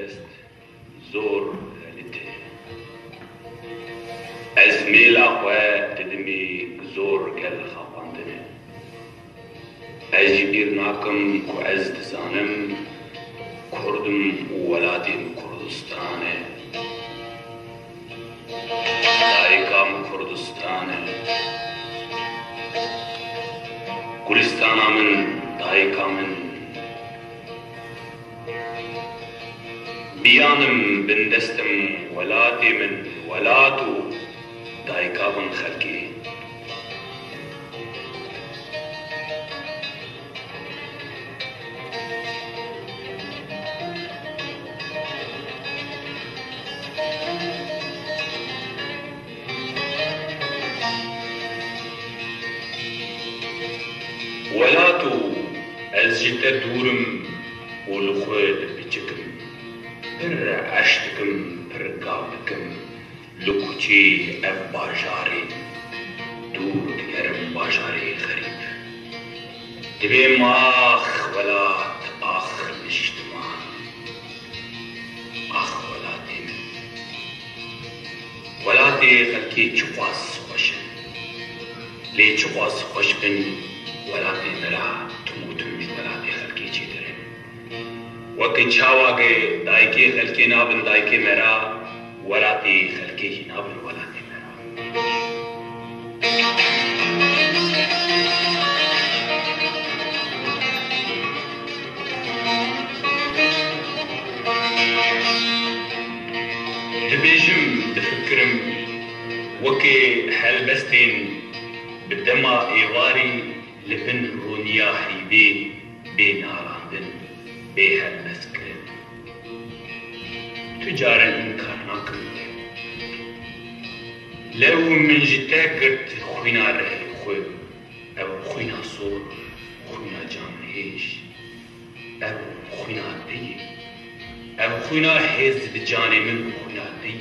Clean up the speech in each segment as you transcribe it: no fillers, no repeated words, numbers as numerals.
است زور لته از میل آخواه ددمی زور گل خواندنه از جبیر ناکم که از دزانم کردم ولادیم کردستانه دایکام کردستانه گلستانا من دایکا من بیانم بندستم ولادی من ولادو دایکا من خلقی ولاتو از جت دورم ولخوید بچکم پر عشتکم پر گابکم لکوچی اب باجاری دور دیگرم باجاری غریب دبیم آخ ولات آخ نشتمان آخ ولاتی من ولاتی خلکی چپاس خوشن لی چپاس خوش بن ولاتی مرا تموتم ولاتی خلکی چی درن وقت چاواگه دایکی خلکی نابن دایکی مرا ولاتی خلکی نابن ولاتی مرا دبیجم دفکرم وكي هلبستين بالدماء إيواري لبن رونيا حيبي بين آراندن بي هلبسكرن تجارا إنكار ناكم لو من جتا قرت خوينا رهي خوي أو خوينا صور خوينا جامعيش أو خوينا دي أو خوينا هز بجاني من خوينا دي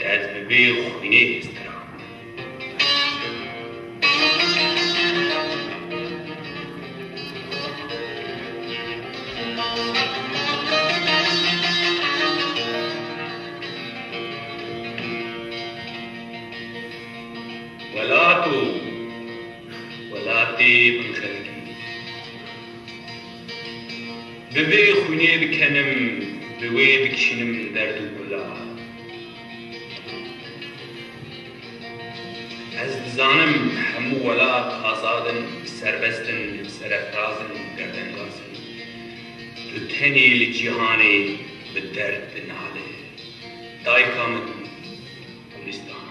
داد ببي خويني استرام ولاتي من خلقي ببي خويني بكنم بوي بكشنم درد ولا از بزانم همو ولات آزادن سربستن سرفرازن گردنگازن تو تنی لجهانی بدرد بناله دایکا من گلستان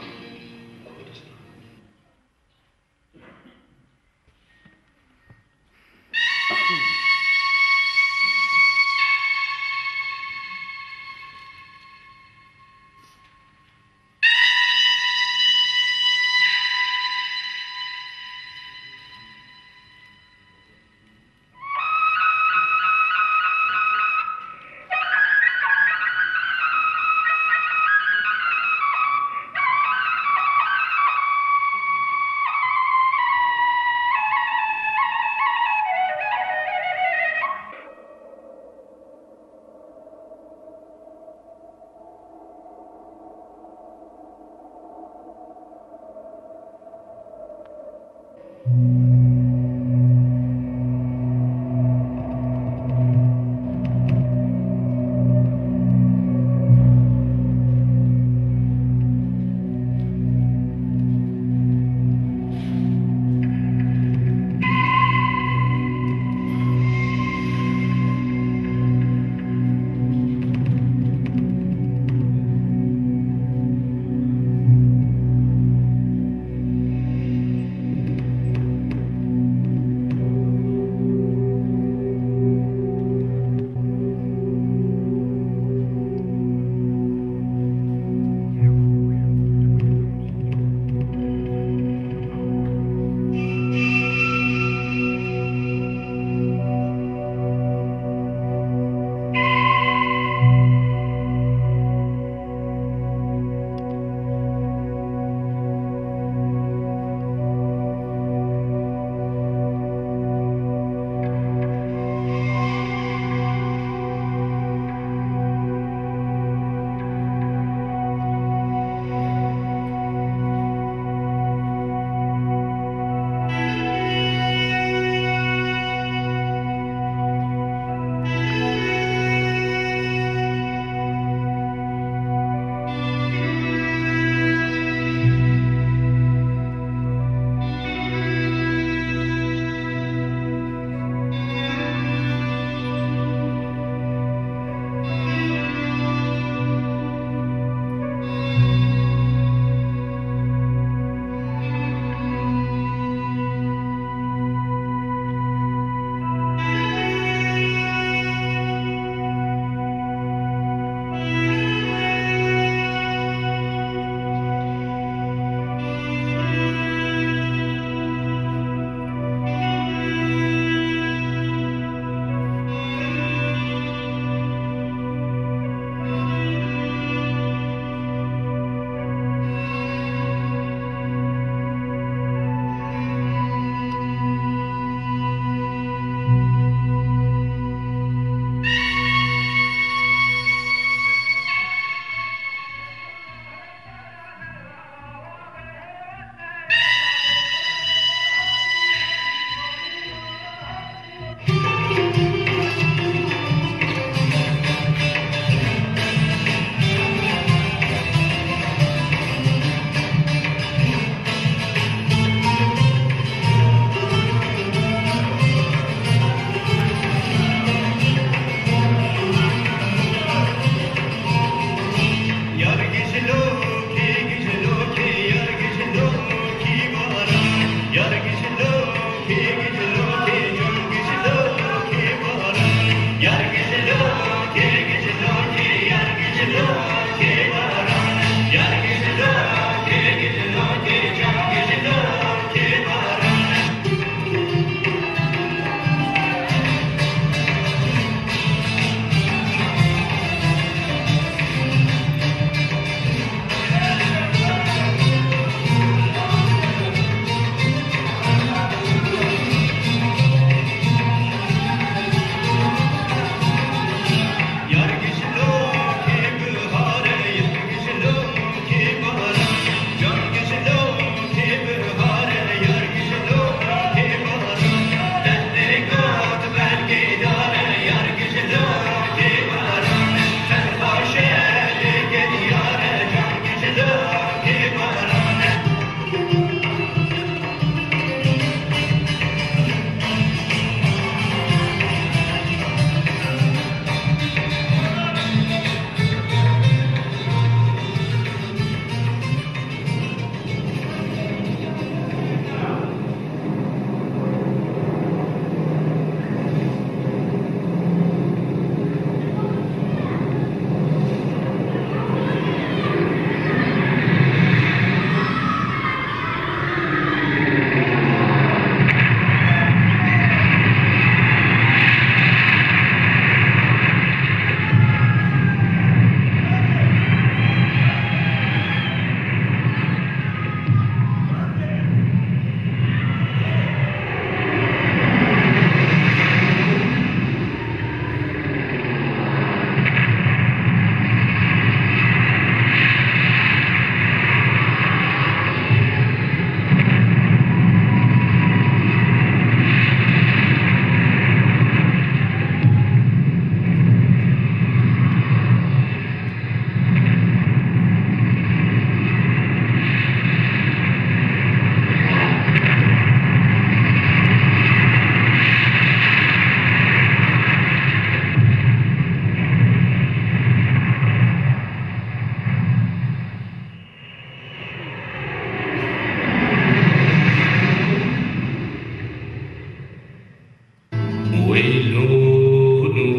ويلونو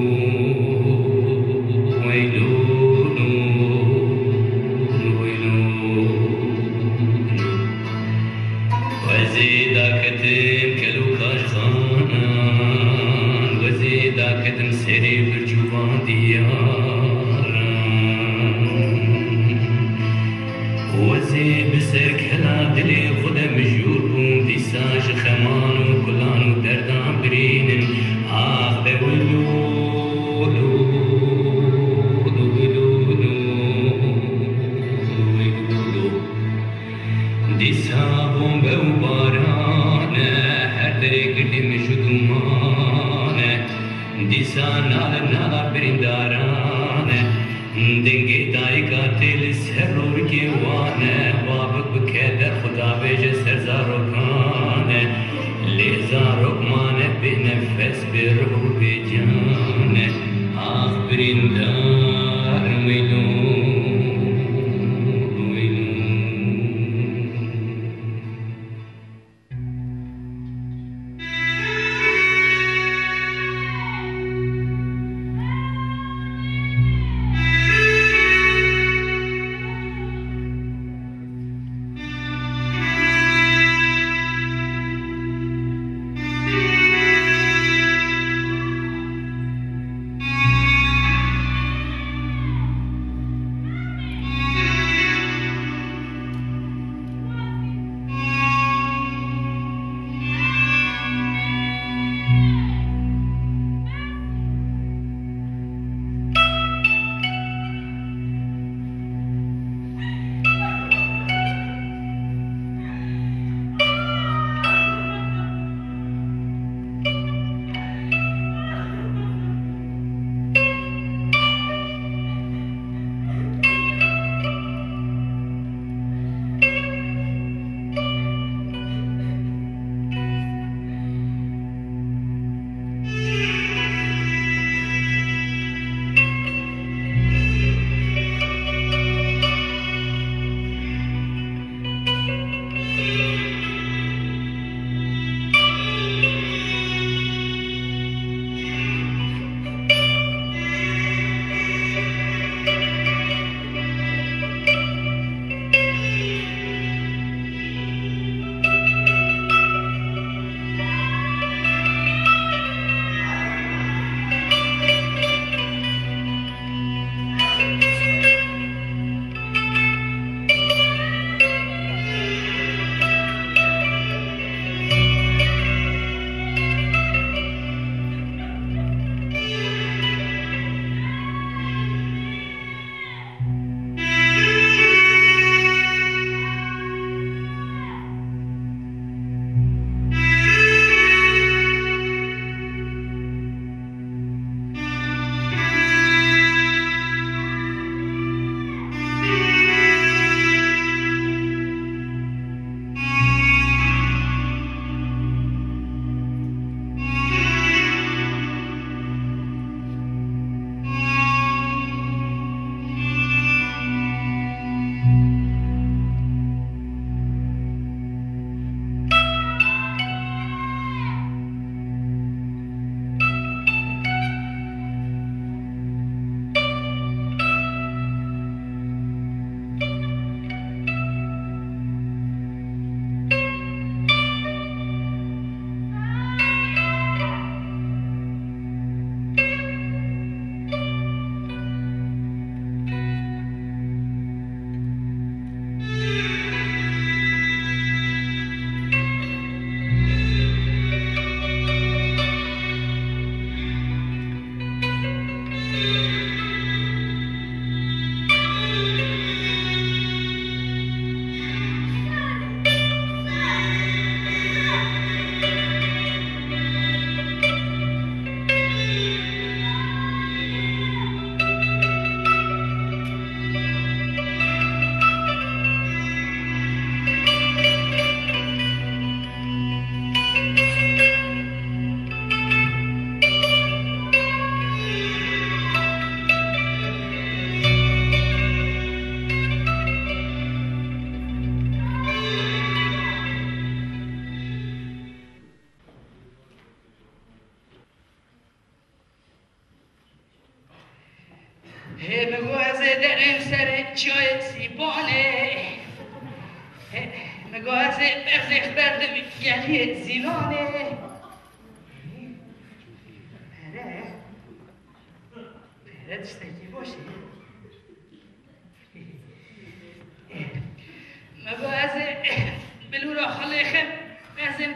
ويلونو ويلونو وزيدا كتم كلو كاشخانان وزيدا كتم سري برجوان دياران وزي بسر كلا دلي خدا مجور بون ديساج خمان وكلان ودردان برينن آخ بولولو دیسابون به بارانه هر دری کردی مشدومانه دیسا نال بریندارانه دنگی دای قاتل سرور کی وانه وابک بکه در خدا بیجه سرزاروکانه لیزاروکمانه به نفس به روح به جانه آخ بریندار ویلون مگوازه درم سر چای سیبانه مگوازه برزخ بردم یعنی زیلانه پره دستگی باشه مگوازه بلورا خلیخم برزم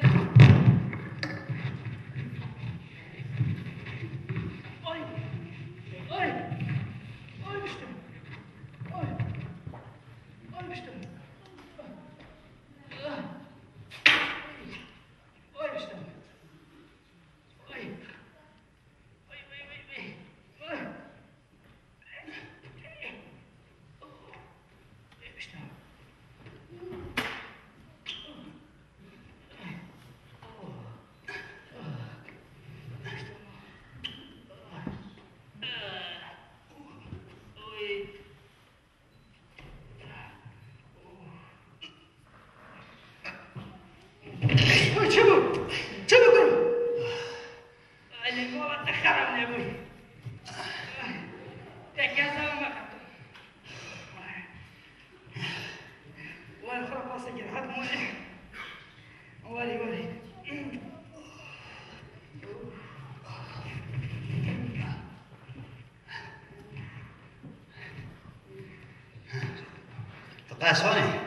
قاسوني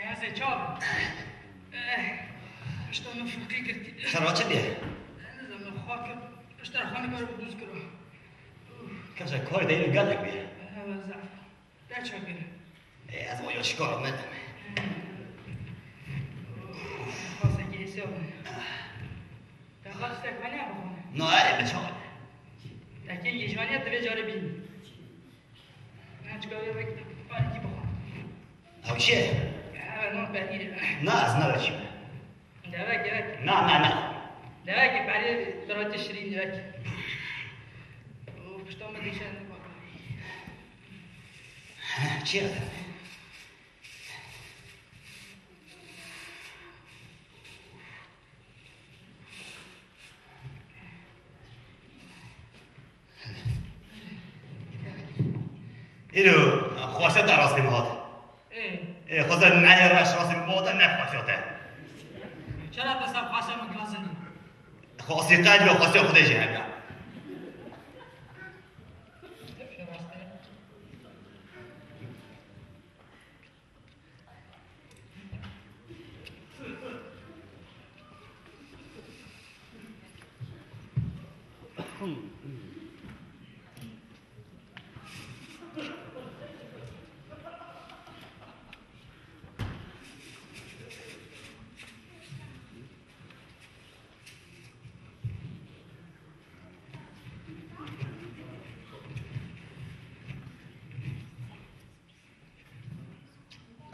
هذا جاب اشتغل في دقيقة شروط شديه لازم خاطر اشتغل خاني قرب دوز كره كذا كوي ده قال لك بيه هذا زعف لا تشغل ايه هذا هو يشكر مدام خاصة كيسون تخلص لك مني ابو نوعي بتشغل لكن يجواني تبي جاربين انا تقول لك فارقي بخون او شيء نوع بعدين ناس نرجع دواك نعم دواك بعدين درجة 20 دواك وبشتغل ما ديش انا شيء إلو خواسته در راستی مهات خواسته نهی راش راستی مهات نفخواسته چرا بساب خواسته مگلازنی خواستی قلب و خواستی خودش هنگا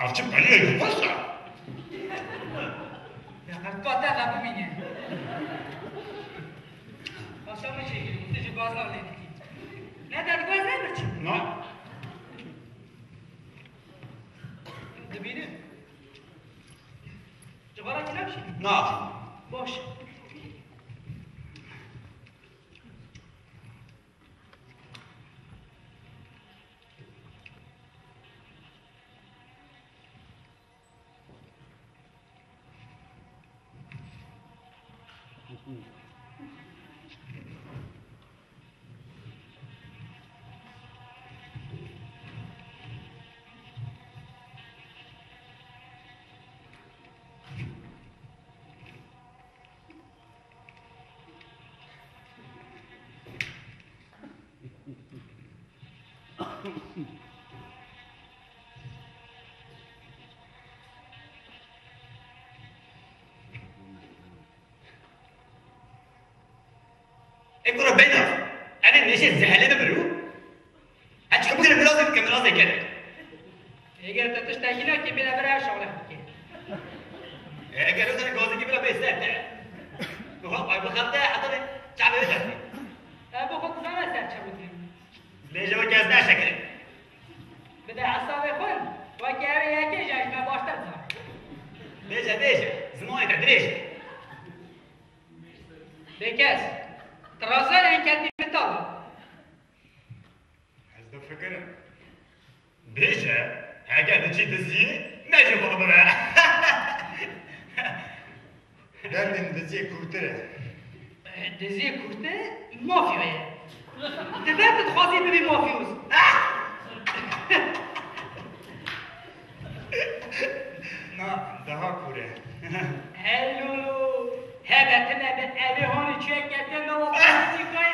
Avcım beni yaparsa. Ya kata tak bini. Pasal macam ni, tu juga gazal ni. Nak tak gazal macam? No. Debini. Cevara kenapa sih? No. Boş. اقرا بينهم انا ليش زعلانه برو هاتش كم كده بلازم كم لازم كده اگر تو تشتاقی نه که بلا برای شغل که اگر انا جوزي كده بلا بيسات هو باي بخدها حضر شعب يسات ابو خود زمان سر چه بودیم ليش ما كاز ناشكل بده حساب خون و که یکی جایش ما باشتر زمان ليش زمان تدريش بکس ترازن این کلمی بتالا فکرم بیشه اگر چی دزیه نجی خود بره دردم دزیه کورتره دزیه کورته مافیایه دردت خواستی ببی مافیوز نه daha کوره هلو هبتنا بالأبي هون تشكتنا وبسيكاي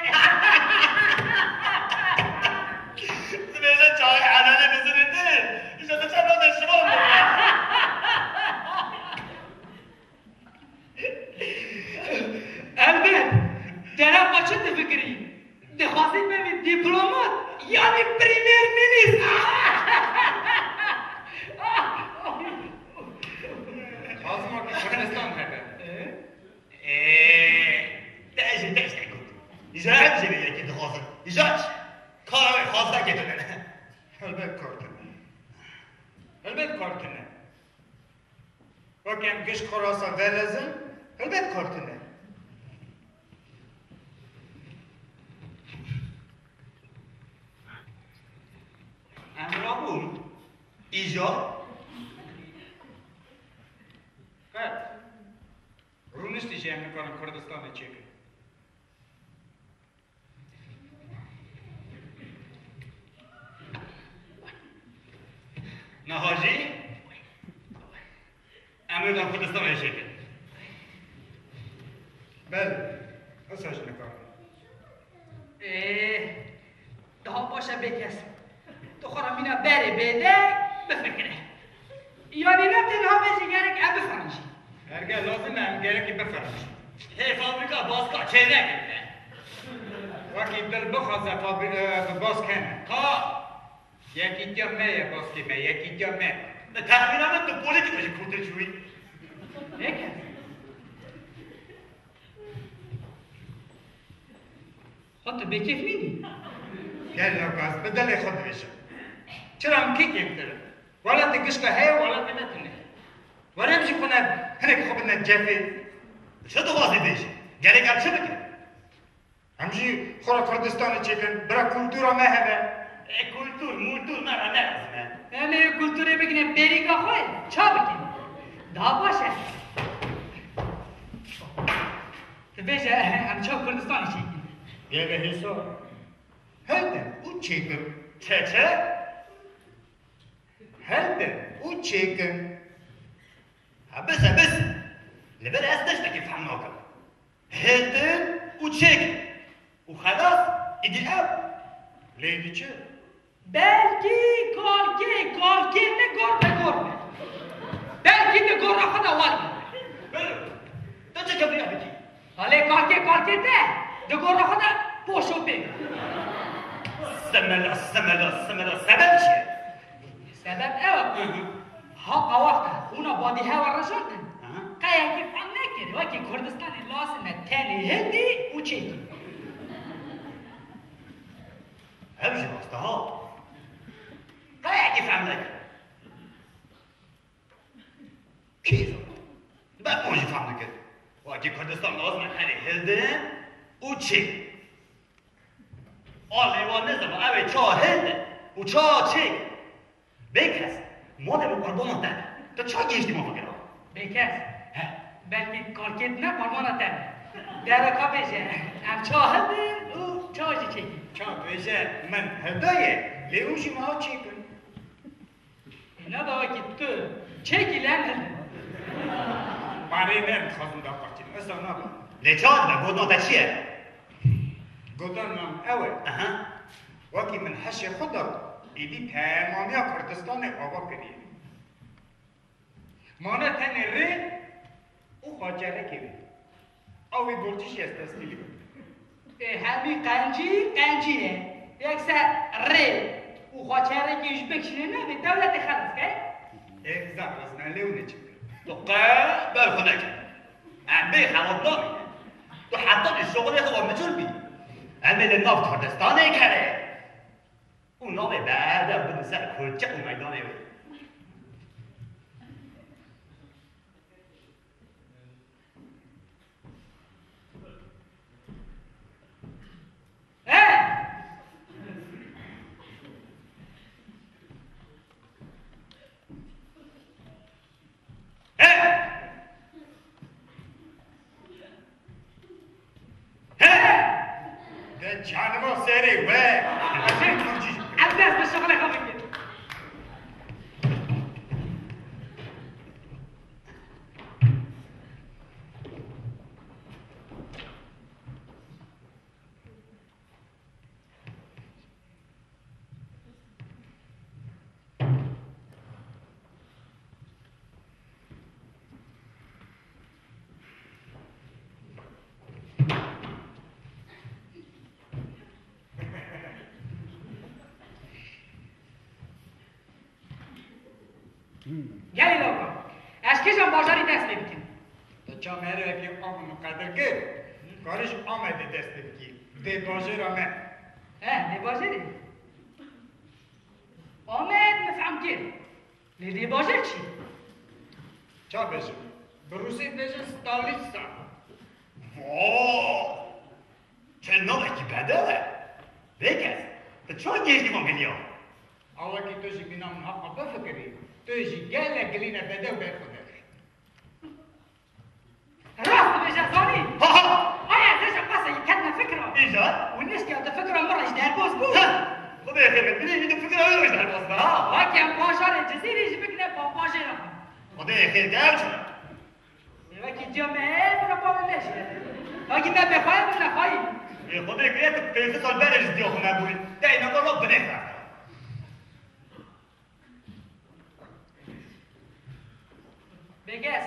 سمعت چای علانه بزنده ایشا تو چند راز اشتباه البته طرف چه فکری دخواستید ببین دیپلمات یعنی پریمیر مینیستر Ağzıma Kırgızistan nerede? Değiş kut. İcraat cebine gitti hazır. İcraat. Kahve fazla getirin. Elbet kartını. Bakın kış korasa velezin. Elbet kartını. Emrabul. İcraat. Runis diyeceğim yukarı Kürdistan'da çekin. Nahaci, Amerikan Kürdistan'da çekin. Ben, nasıl şimdi kalın? daha başa bekes. Doktora mina beri bede befekre. Yani ne tenha bezi gerek abi franji. Ergen lazım hem gerek ki beferiş. Hey fabrika baska çeyrek. Vakit dil bixaze fabrika baskene. Ka. Yeki gömme baskeme, yeki gömme. Tahminat da politikacı kurtarıcı. Peki. Hatta bekef miydi? Gel lokaz, bedel خود بشه. چرا هم کی کمتره؟ ولی تکش که هی ولی نمیتونه. ولی همچی کنه هنگ خوب نجفه. چه دوازی دیشی؟ گره گر چه بکن؟ همچی خورا کردستان چکن برا کلتورا مهمه. کلتور مولتور مرا نرزمه. Yani kültüre bekine beriga koy, çağ bekine. Daha başa. Beşe, hem çok Kürdistan için. Gel hiso. Helde u çekin. Çeçe? Helde u çekin. بس لبر أسدش لكن فهمناكم هلدن وتشيك وخلاص إدي الأب ليدي تشي Belki kalki ne görme. Belki de gör akada var. ده چه کبری بکی Hale kalki de gör akada boşu be. سملا سبب چیه؟ Sebep evet. Ha vakta una body hava raşatın. Kaya ki fan ne ki? Vaki Kürdistan'ın lasına teni hindi uçeki. همشي مصطها قاعد كيف عملك كيف بقى مش فهمك واجي كردستان لازم حالي هلدن وتشي الله يوانزم أبي تشا هلد وتشا تشيك بيكس مادام قربان ده تو چا گیشتی ما فکر Bekes. Belki kalket ne parmağına ter. Deraka beşe. Em çahıdır o çağcı çeki. چا بيجا من هدايا ليوشي ما تشيكن Ne da vakit tu çekilen hıdır. بعدين خازم ده قرتين أصلا نابا ليتشاد ده قدنا ده شيء قدنا أول أها وكي من حشي خضر إيدي تمامية كردستان أبا كريه مانا تاني ري وخاجره كيبي أوي بولتش يستسليلي Hemi kanciye. Yoksa re. O xaçere ki Üzbekistan ne mi? Devleti xalas ki? إخزار رزنا ليوني تشكل تقا بالخناك عمي حوضاني تحطني الشغل هو مجربي عمل النفط كردستاني كره ونومي بعد بنساء كرجة وميداني جانم سری و عباس بالشغل خفيف گلی لوکا از کیشم بازاری دست بکن تو چا میره که آم مقدر کرد کارش آمده دست بکی ده باجر آمد دی بازاری آمد مفهم کرد دی بازار چی؟ چا بشه بروسی بشه ستالیستا واه چه نوعی بدله بکس تو چون گیشتی ما بینیم آوه که توشی بینام حقا بفکری توشی گله گلینه بده و بخوده راست بشه ثاني آیا ازش قصه یکتنا فکره ایجاد والناس که تا فکره مرش در باز بود خدا خیرت بینی اینو فکر آیا روش در باز با واقعا باشار جزیره بکنه با باشه خدا خیرت گرم شد وقتی جامعه برو پاول نشه وقتی ما بخواهیم و نخواهیم خدا خیرت 5 سال برش دیو نبوری ده اینا با رب بنفر بگس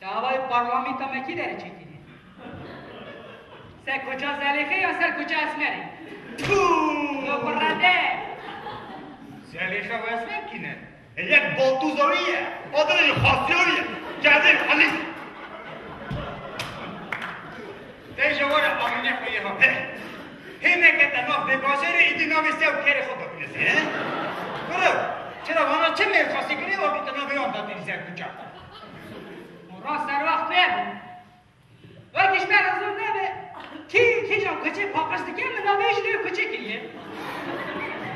دعوای پارلامی تا مکی داره چیتینه سر کجا زلیخه یا سر کجا اسمری تو برنده زلیخه و اسمر کینه یک بلتوزاویه آدرش خاصیویه گرده خالیس دیجا واره آمینه خویه ها هینه که تناف به باشره ایدی نامیسته و کره خود بکنیسه برو چرا وانا چه میخواستی کنی و بیتنا بیان دادی زیر کجا راست در وقت نبود وقتیش برازور نبه کی جان کچه پاقسته که منابعش دیو کچه کلیه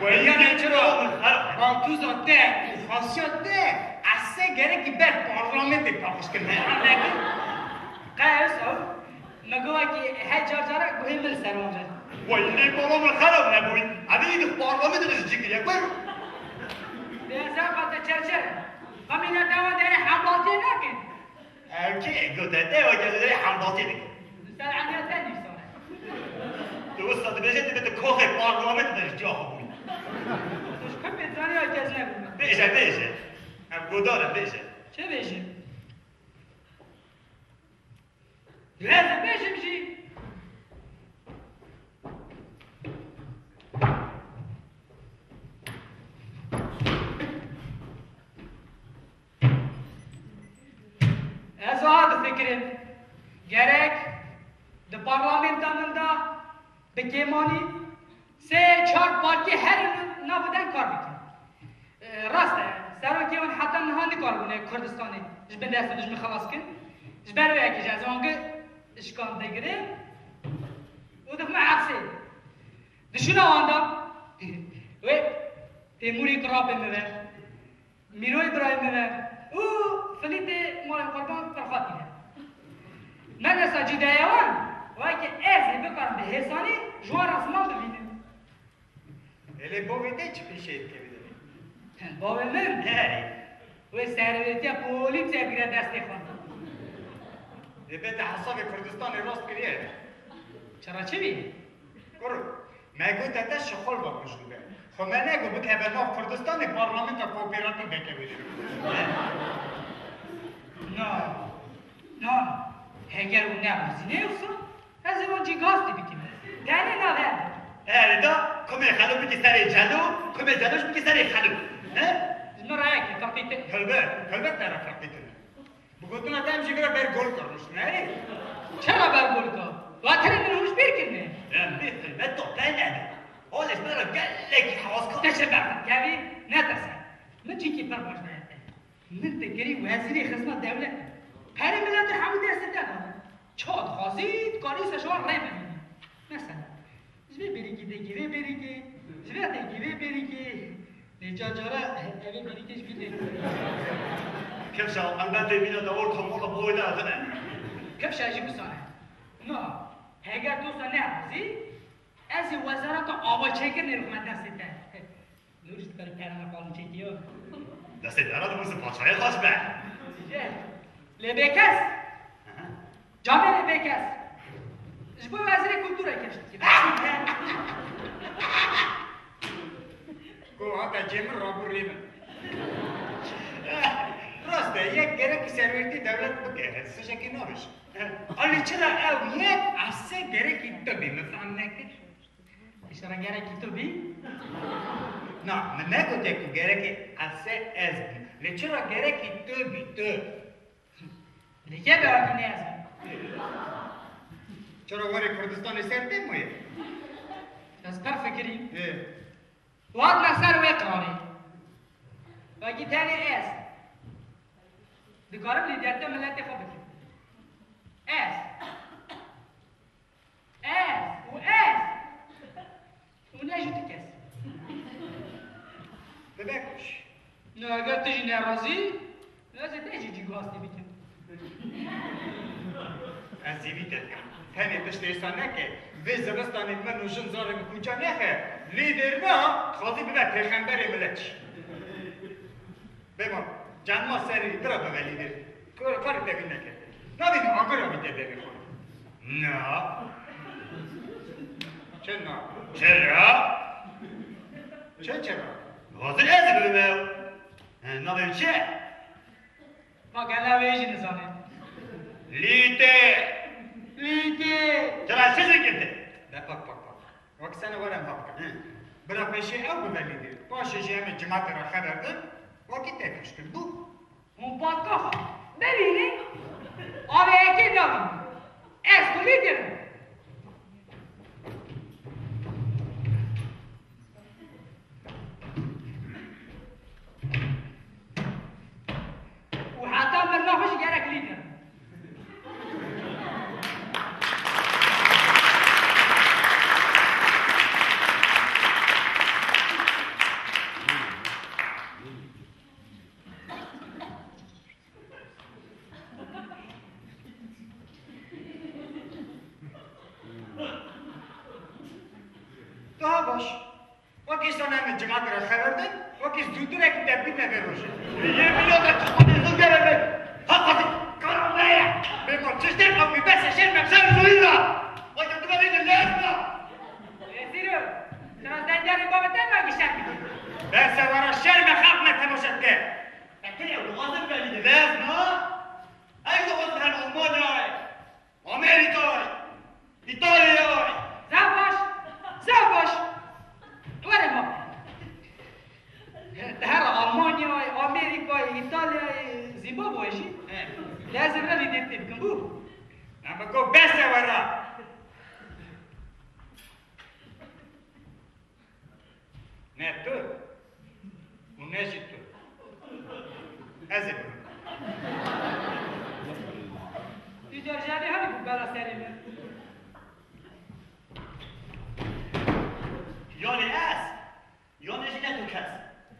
یعنی چرا بلتوزا ده خاصیت ده اسه گره که بر پارلامنت پاقش کنه قیس او مگوه که هجار جاره گوهی مل سر اونجا ولی بالا من خراب نبوی ادی این پارلامنت داشت چی کلیه برو بیازا قطع چرچر همینه دوان داره حملاتی نکن اوکی گوته ده و جلو داره حملاتی نکن سر عنیت نیستانه تو استاد بجد تو کوخ پارلامنت داشت جا خوبی توش کم بزنی ها کس نبود بیشه هم گوداره بیشه چه بشه؟ لازم بشه میشی از هذا فکرم گرک د پارلمانت من دا به کیمانی 3-4 بار که هر نبودن کار میکنه راسته سران که اون حتی نهانی کار بونه کردستانی اش به دست دشمن خلاص کن اش برای یکی از اونگه اشکان دگره و دفع عبسه دشون آندا و تیموری کراب میوه میروی برای میوه او فلیت مال قربان فرخاتیه من اصلا جدایوان وای که ازی بکرم به حسانی جوان رسمان ببینم الی بویده چی پیشه که بیدونی؟ بابا من هری و سرویتی پولیس بگیره دستی خون دبت حساب کردستان راست کریه چرا چی بی؟ کرو مگو داده شخول با کشوده خو من نگو بکه به ناف کردستان پارلمنت کوپیراتو بکه بیدونی نه هنگر اون نبوزینه اصلا از اون جی گاستی بیتیم دنی نوه دا کمی خلو بکی سر جلو کمی جلوش بکی سر خلو نرایه که کپیته کلبت طرف رفتی کنه بگوتون اتا همشی برای بر گل کرنوش نه؟ چرا برگول که؟ واتری من هوش بیر کنه بیخی من تو پنده اولش برای گلکی حواظ کن تشه برد گوی نترسن من چی که پرماش نهده من تگری وزیری خدمت دولت پری ملت همون دست دادم چاد خواستید کاری سشوار رای ببینیم مثلا جوی بریگی دگیره بریگی جوی دگیره بریگی نیجا جارا اوی بریگیش بیده کفشا البته بینا دور کمالا بویده ازنه کفش عجیب بسانه نه هگر اگر دوستان نرازی از وزارت آوا چکر نرخمت دسته نورشت کاری کردن قانون چکی ها دسته دراد موسی پادشاهی خواست به لبکس جامعه لبکس جبو وزیر کلتور کشت گو حتی جمع را بریمه راسته یک گره که سرویتی دولت بگه سشکی نباشه حالی چرا او یک از سه گره که تو بی مفهم نکه اشاره گره که تو بی؟ نه من نگوته که گره که از سه از بی لی چرا گره که تو بی تو لیکه به آگی نیاز چرا واری کردستان سرده مویه از پر فکری واد مخصر وی قراری باقی تاني اس دقارب لي ديالتا ملاتي فوبك اس ونجو تكاس بباكوش لا قلت تجي نرازي لازم تجي جيغاستي بكم أزيبيتك تاني تشتيستانك في زبستان من وجن زارم كوچانيخه ليدرنا خاطي بلا پیغمبر ملتش بما جانما سری برا بغلی دیر کاری تبین نکرد نبینی آگرا میده ببین خود نه چرا؟ چرا؟ حاضر از ببینم نبیم چه؟ ما گله ویجی نزانه لیته چرا چیزی کرده؟ ده پاک وقت سنه ورم حق کرد برا پیشه او بغلی دیر باشه جه همه جماعت را خبر دار وقتی تکش کرد بو اون پادکاه ببینی آبه یکی دارم از کلی دارم و حتی من نخوش گرک لیدر باش وكيس انا من جماعه الخبر وكيس زودنا كتاب بينا بروشه يمينو ده تخدي زوجة حقتي كانوا معايا بما تشتغل بس شيء ما بسبب زوينا وانت تبغى اللازمه يا سيرو ترى زنجان بابا تما قشاك بس ورا الشر ما خاف ما تمشك لكن يا غاضب بالي لازمه ايضا غاضب عن المانيا امريكا ايطاليا زاوش ولا ما ده ألمانيا أمريكا إيطاليا زيمبابوي شيء لازم نبي نكتب كمبو أنا بقول بس ورا نتو ونجتو أزل تجارجاني هني بقى سريع یعنی از یعنی نه تو کس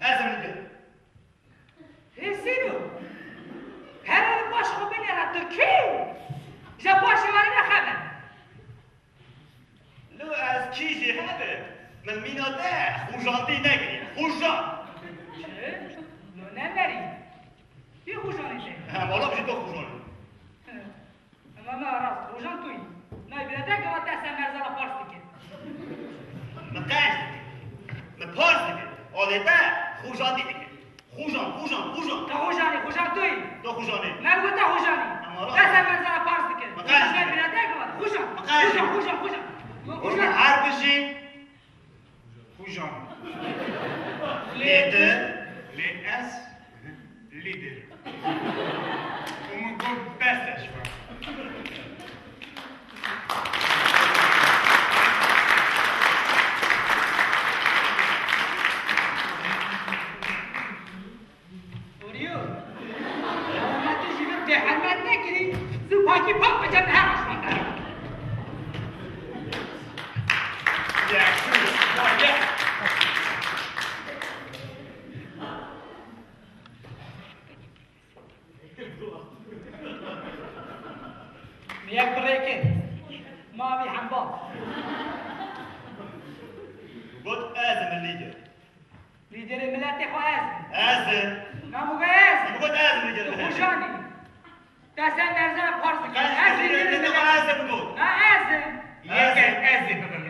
از میگه هسیرو هر باش خو بنیاد تو کی جا باش ولی نخبر لو از چیزی هده من میناده خوشانتی نگیری خوشان چه؟ لو نبری بی خوشانی ده والا بشی تو خوشانی اما ما راست خوشان توی نه بیاده که وقت اصلا مرزا پارس دیگه من قیش دیگه من پارس دیگه آلیته خوشانتی دیگه خوشان تو خوشان توی تو خوشانی من گفت تو خوشانی اصلا مرزا پارس دیگه نه بیاده که وقت خوشان هر بشی خوشان لیدر لی از لیدر اون گفت بستش Paki pop bacak harus makan. Ya, sudah. ناوی هم باش قلت آزم الليدر لیدر ملت خو از آزم نامو از قلت آزم الليدر خوشانی دستن درزن پارس کن از لیدر الليدر ملت آزم قلت نه از يا آزم بابا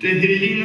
الليدر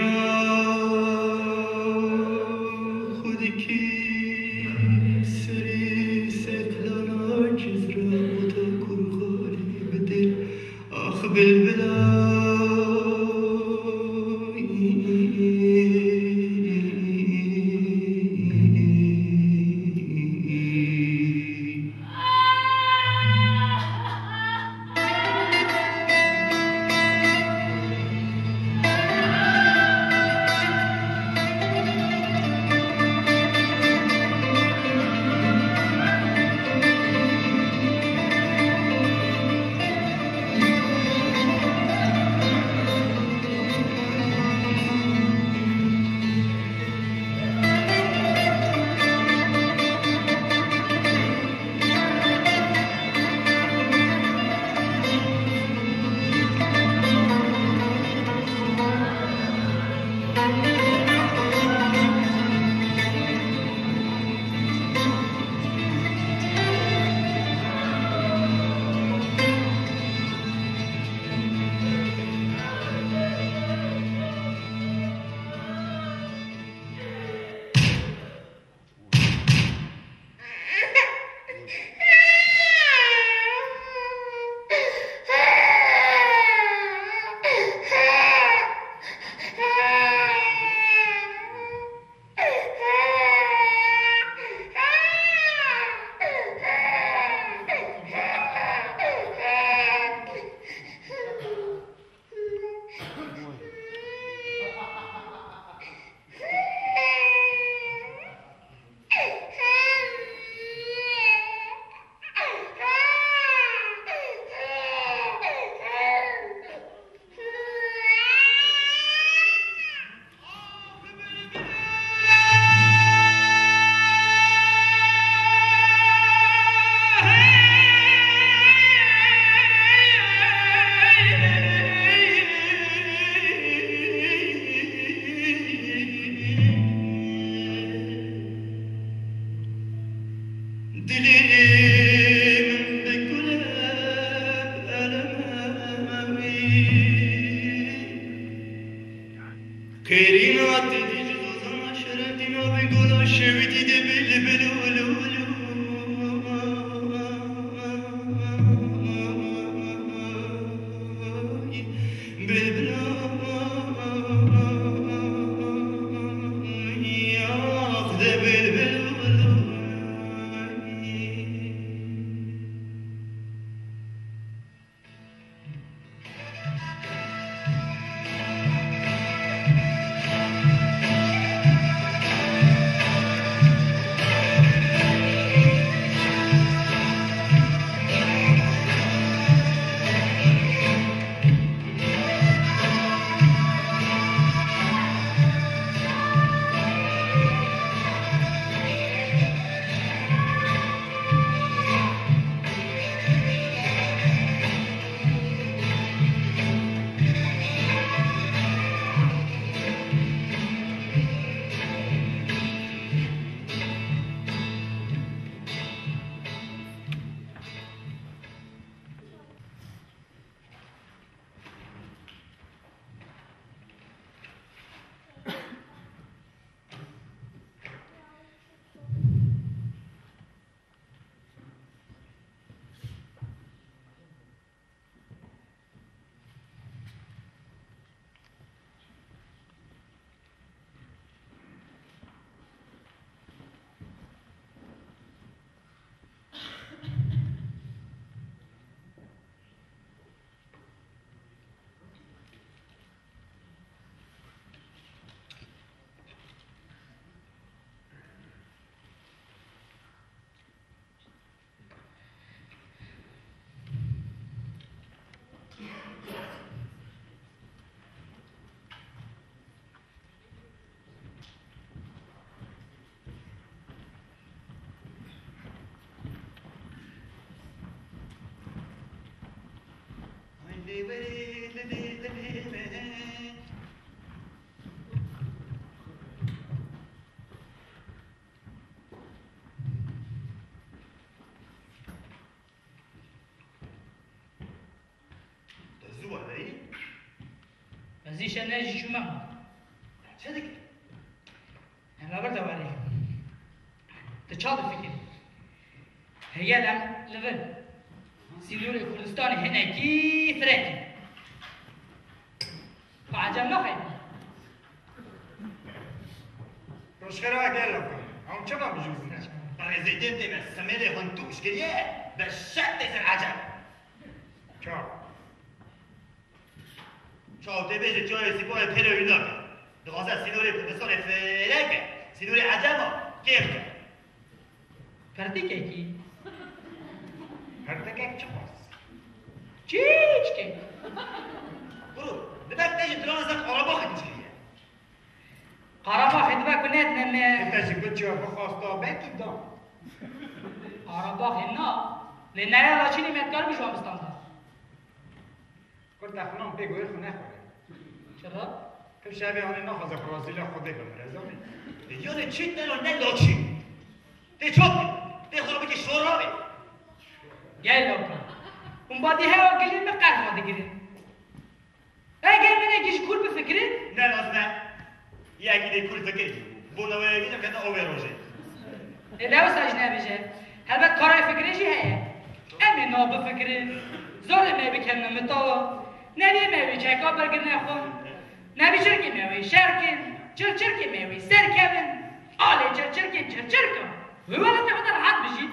زیش نجی شو مهم. چه دیگه؟ انا برد ولی. تچاد فکر. هیا لام لبن. سینور کردستان هنگی فرقی. فعجم نخیر. روشخرا اگر لکن. هم چه ما بجوزنه؟ برای زیدیم دیم سمیل هنتوش گریه به شد دیزن عجب. چاو بیشه جای سیپای تروینا که دوازه سینور کردستان فرقی سینور عجب ها گرد. پرتی که کی؟ پرتگک چه باز؟ چیچ که؟ برو دبک تیجی دران ازن قرابا خیلی چیه؟ قرابا خدمه کنید نمه تیجی بچه بخواستا بکی دام قرابا خینا لنه لاشینی مدکار بشوام استانده کرد اخنام بگوی خونه خوره چرا؟ که شبیه آنی نخواست برازیل خوده بمره زمین یونه چیت نلو نلاشی دی چوبی دی خورو بکی شورابی گل لکن اون بادی هوا گلیم به قرماده گیریم اگر من اگیش کول بفکرین؟ نه لازمه یکی دی کول فکری بونوه گیرم که اوه روشه نه وساج نبیشه البته کارای فکریشی هیه امی نو بفکرین ظالمه بکنم مطالا نبی میوی چکا برگر نخون نبی چرکی میوی شرکن چرکی میوی سرکبن آلی چرکن چرکن ویوالا نخود راحت بشید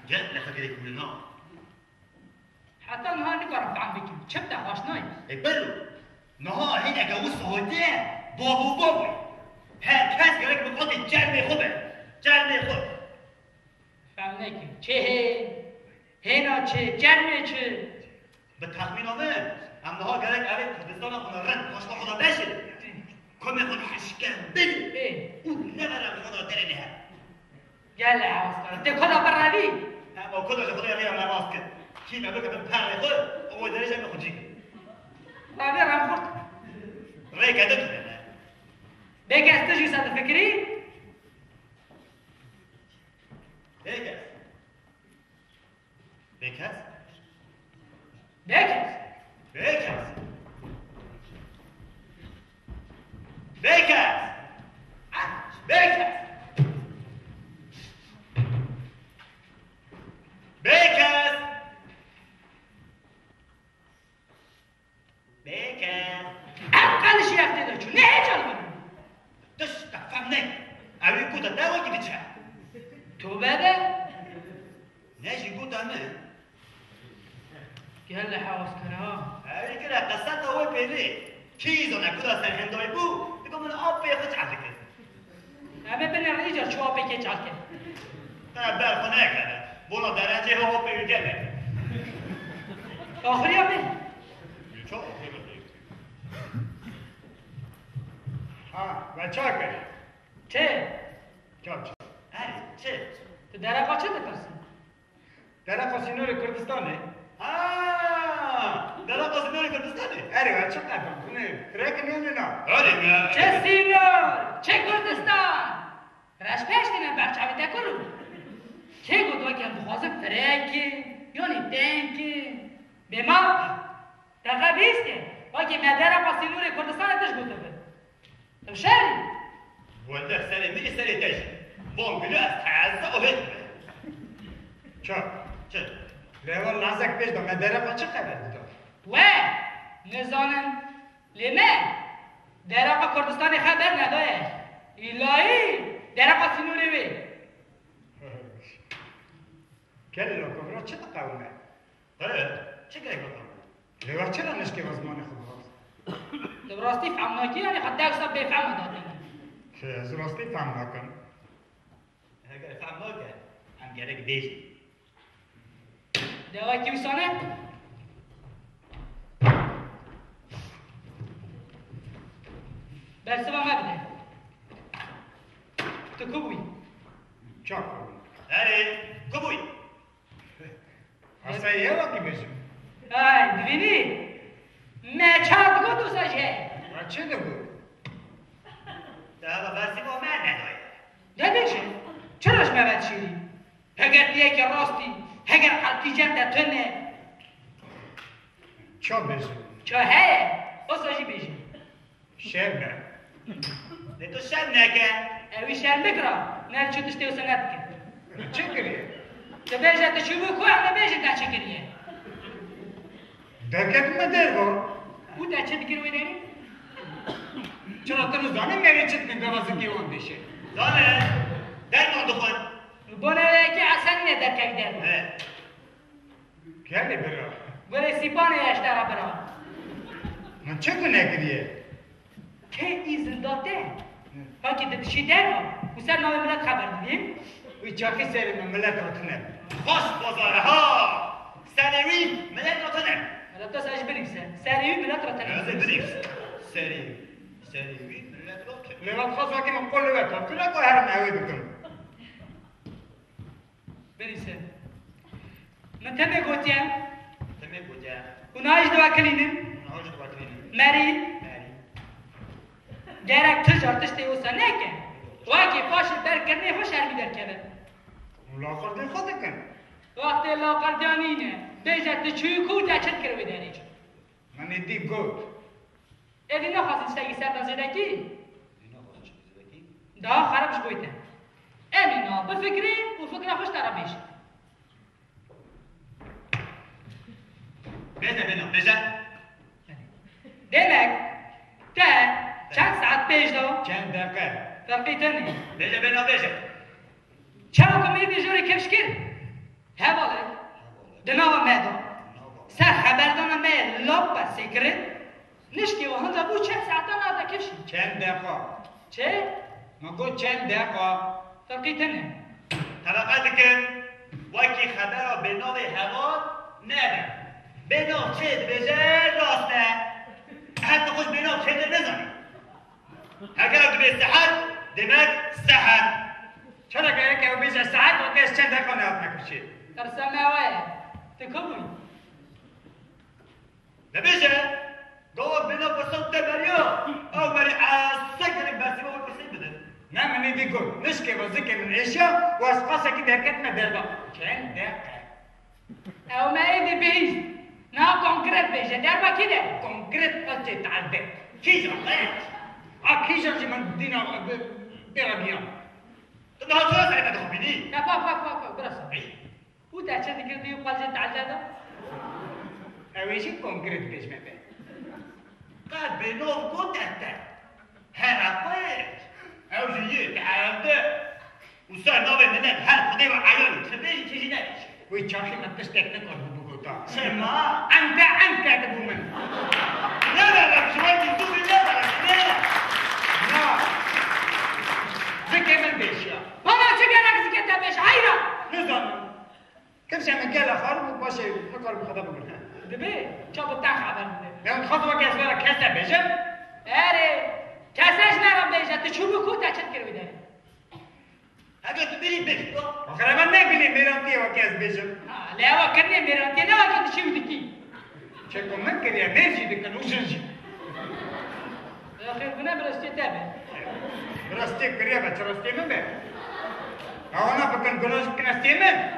جد لفکری کولنا حتی نها نگارم فهم بکیم چه بده آشنایی اقبلو نها هین اگه او سهوده بابوی هر کس گره که بخواد جرم خود فهم نکیم چه هینا چه جرمه چه به تخمین آمه امنها گرک اوه کردستان خونه رد خوشما خدا بشه کمی خود حشکم بلی اون نبرم خدا دره نه گله حواظ کنه ده کلا بر روی اما کداش خدا یقیم نماز کد کیم اوه که به پر خود اوه درش هم خود جیگه روی رم خورد ری کده تو نه بگه استجی ساده فکری بکس بکس بکس بکس بکس بکس بکس اقلش یفته داشو نه جال بگو داشت فهم نه اوی کودا دوا گیدی چه تو بده نجی کودا نه گله حواظ کنه ها اوی که قصد اوی پیلی چیزو نکودا سر هندوی بو بگو من آب بیخوش عرضه کن همه بنر ایجا چو آبی که چال کن برخونه کنه بونا درجه ها پیل گله آخری آبی چه ها و چه کنی؟ چه؟ چه؟ تو درقا چه بترسی؟ درقا سینور کردستانه؟ درقا سینور کردستانه؟ اره و چه قدم کنه؟ ترک میانه نه؟ آره چه سینور؟ چه کردستان؟ رش پشتینه برچاوی تکلو که گودوا که بخوازه فرکی یعنی دنکی به ما دقیقه بیسته باقی مدره با سینور کردستان اتش گوته به تو شهری والله سری می سری تش بون بلو از تعزه اوهت چه؟ لیوان لازک پیش دا مدره با چه خبر داد؟ و نزانم لیمه درقا کردستان خبر نداره الهی درقا سینوری وی کلی لو کفرا چه تقاومه؟ چه گره کفرا؟ لیوان چرا نشکی وزمان خود باز؟ براستی فهمناکی یعنی حتی اکسا بفهم دادنه که از راستی فهم نکن اگر فهم نکن هم گره که بیشی دوای کیوسانه؟ برسه با مبده تو کبوی چا کبوی؟ اره کبوی اصلا یه وقتی بشم های دوینی مچاد گو دوست اشه و چه دگو؟ ده بسی با من نداره دیده چه؟ چراش مبد شیری؟ اگر دیگه که راستی اگر قلبی جمع تنه چه بشه؟ چه هیه؟ اصاجی بیشه شر نه ده تو شب نکن اوی شر بکرا نه چو تشتی و سنت کن چه کریه؟ تو بیشه تو چوبو کوه نه بیشه تا چه کریه درکت مدر با او تا چه دکروی داری؟ چرا تنو زانه میگه چت کن دوازه کی اون دیشه زانه درمان دخون بونه که اصلا نه درکک در کلی برا بونه سیپانه اشترا برا من چه کنه کریه؟ که ایزن داده ها که ددشی در و سر نام ملت خبر دیدیم وی چاکی سر من ملت رو تنه خوش بازاره ها سریوی ملت رو تنم ملت دست اش بریکسه سریوی ملت را از تنیم بریکس سریوی ملت رو تنم لیوان خواست وقتی من قول لوت کنه که هر نهوی بکن بریسه من تمه گوتیم تمه بوده اونایش دوا کلینم نهاش دو بکنیم مری مری گرک تجار تشتی اوسا نکن واقعی پاش در کرنه خوش هرمی در کنه ملاقات دی خود کن وقتی لاقردیانینه بیجت چوی کو تا چند کروی داری من دی گوت ایدی نخواست تگی سردان زدکی اینا خوشش بزدکی دا خرابش بویته امینا بفکری و فکر خوش ترا بیش بزن demek te چند ساعت پیش دو چند دقیقه فرقی تنی بزن چرا کمی بیجوری کفش کرد هواله دناو میدو سر خبردان می لب سیکرت نشکی و هنزا بو چند ساعتا نادا کفشی چند دقیقه چه؟ من گفت چند دقیقه فرقی تنی طبقات که وکی خبر به نام هوا نده به نام چه بزن راسته حتی خوش به نام چه نزنی اگر تو به سحر دمک سحر چرا که او بیش ساعت و کس چند دقیقه نهات نکشید ترسم اوه تکبوی نبیشه گوه به نام بسان تبریا او بری سکر بسی با بسی بده نه من دی گوت نشکه و ذکر من اشیا و از قاسه که درکت مدربا چند دقیقه او ما ایدی بیز نا کنکرت بیشه در با کی ده؟ کنکرت قصه تعبه کی جان کیشم چی من دینا برا بیام تو به حاضر سعی بده خوبینی نه پاک برسا او تا چه دیگر دیو قلجه تعجه ده؟ اویشی کنکرت پیش مده قد به نام گودته هرقه او جیه تعرفته و سر نام منم هر خده و عیالی تبیری چیزی نمیشه وی چاخی من تشتک نکن بگوتا شما انت دبو من نبرم شما دیدو بی نبرم نه ذکر من بیشیا بابا چه گرک زکر تبش حیرا نزانم کمشه من گل خارم باشه نکار بخدا بگم دبی چا بطن خبر بده من خواست وقت از برا کسه بشم اره کسش نرم بیشه تو چوبو کو تا چند کروی داری اگر تو بری بشی آخر من نگلی میرم تیه وقت از بشم لیوا کرنه میرم تیه نوا کنی چی بودی کی چه کن من کریا مرجی دکن اوزنجی خیر بنا برستی تبه راستی کریا بچه راستی من به آوانا بکن گناش کنستی من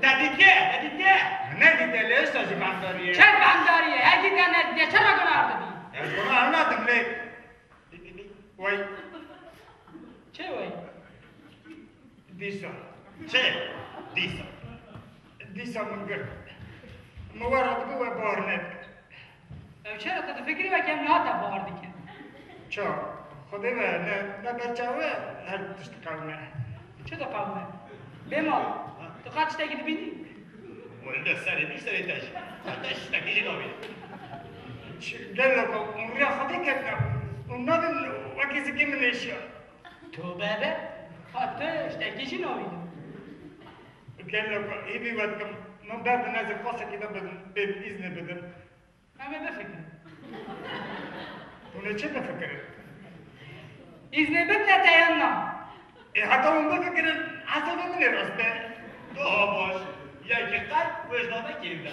ندیده من ندیده لیست از بنداریه چه بنداریه هرگی که ندیده چرا گناه دادی گناه نادم لی وای چه وای دیسا چه؟ دیسا دیسا من گرد موارد گوه بار ند او چرا تو فکری و کم نهاتا بار دیکن چا خودی به نه بچه وه هر تشت قومه چه دا قومه بیمال تو خواهد چطه گید بینی ولده سره بی سره تشی تش تکیجی نامید گل لکو اون ریا خودی کتنا اون نادم وکی سکی من ایشیا تو بابه خواهد شتکیشی نویدو گل لکو ای بی ود کم من بعد نازل قاسه که بدم به ایزنه بدم همه بفکر اونه چه بفکره ایزنه بدن تایانا حتی اون بفکره حسب من راسته تو باش یکی قلب وجدانه گیرده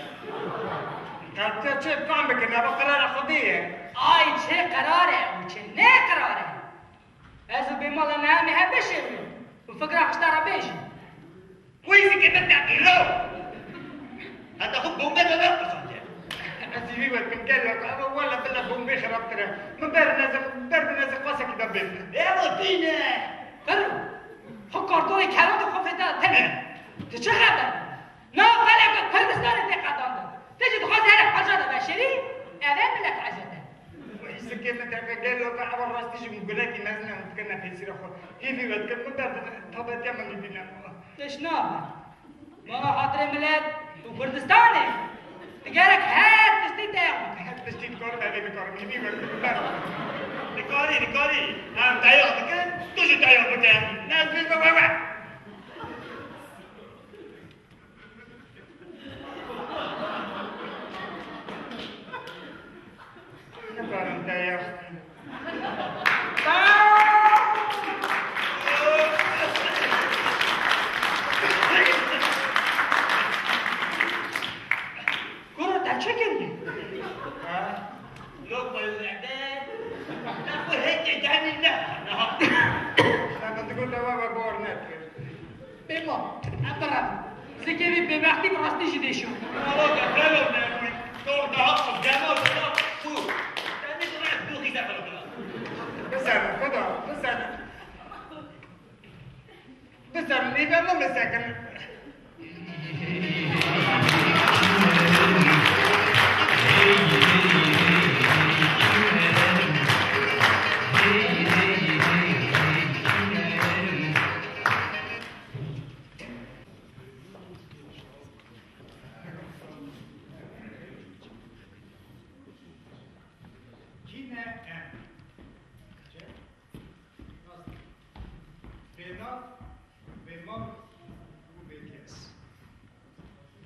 تا چه کام بکنه با قرار خودیه آی چه قراره و چه نه قراره از به مال نه نه بشه و فکر اختار بشه ویسی که بتقیلو حتی خود بومبه دادم قصانجه عزیزی وقت من قال لك انا والله بالله بومبي خربت له من برد نازل قاسك كده بيتنا يا مدينة برو خب کارتون کلان خوفه داد تنه تو چه خبر؟ نه فلک کردستان انتقادان داد تجي تخوز هرك حجرة بشري اعلان لك عجلة وإذا كنا قال له أول راس تيجي من قلاتي نازلة وتكنا في سيرة خو كيف يقول كم من برد طب تعمل بينا ليش نعمل؟ ما خاطر ميلاد وكردستاني تجارك هات تشتي تاعك هات تشتي كور بعد كور كيف يقول ريكاري أنا تايق بكن توجي تايق بكن ناس بيبقى واحد نقارن تايق كرة تشكل لو الإعداد ناخذ هيك جاني لا أنا تقول له بابا بورنات بما أبرد زي كيف ببعتي براستي جديشو والله قبله بنقول دور ده جامع ده شو تاني طلعت دوخي ده بس أنا كده بس أنا إذا ما مسكن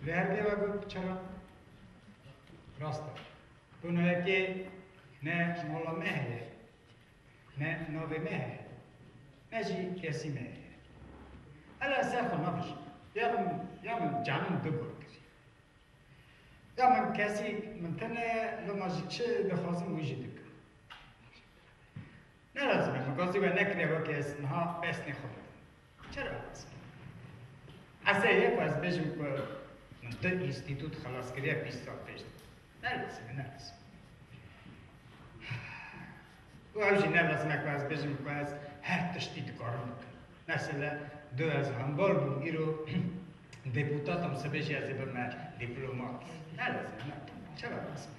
لهرگه و گفت چرا؟ راسته بونه که نه مولا مهله نه نوی مهله نه جی کسی مهله الا سرخو نفش یا من جانم دو گرد کسی یا من کسی من تنه لما چه بخوازم ویجی دکن نه لازمه مگازی و نکنه با که اسمها بس نخواه چرا لازمه؟ اصلا یک از بجم که من تو اینستیتوت خلاص کریه 20 سال پیش نلازمه و اوجی نلازمه که از بجم که از هر تشتید کار میکن مثلا دو از هنبال بود ایرو دیپوتاتم سبیشی از برمه دیپلومات نلازمه نه چرا لازمه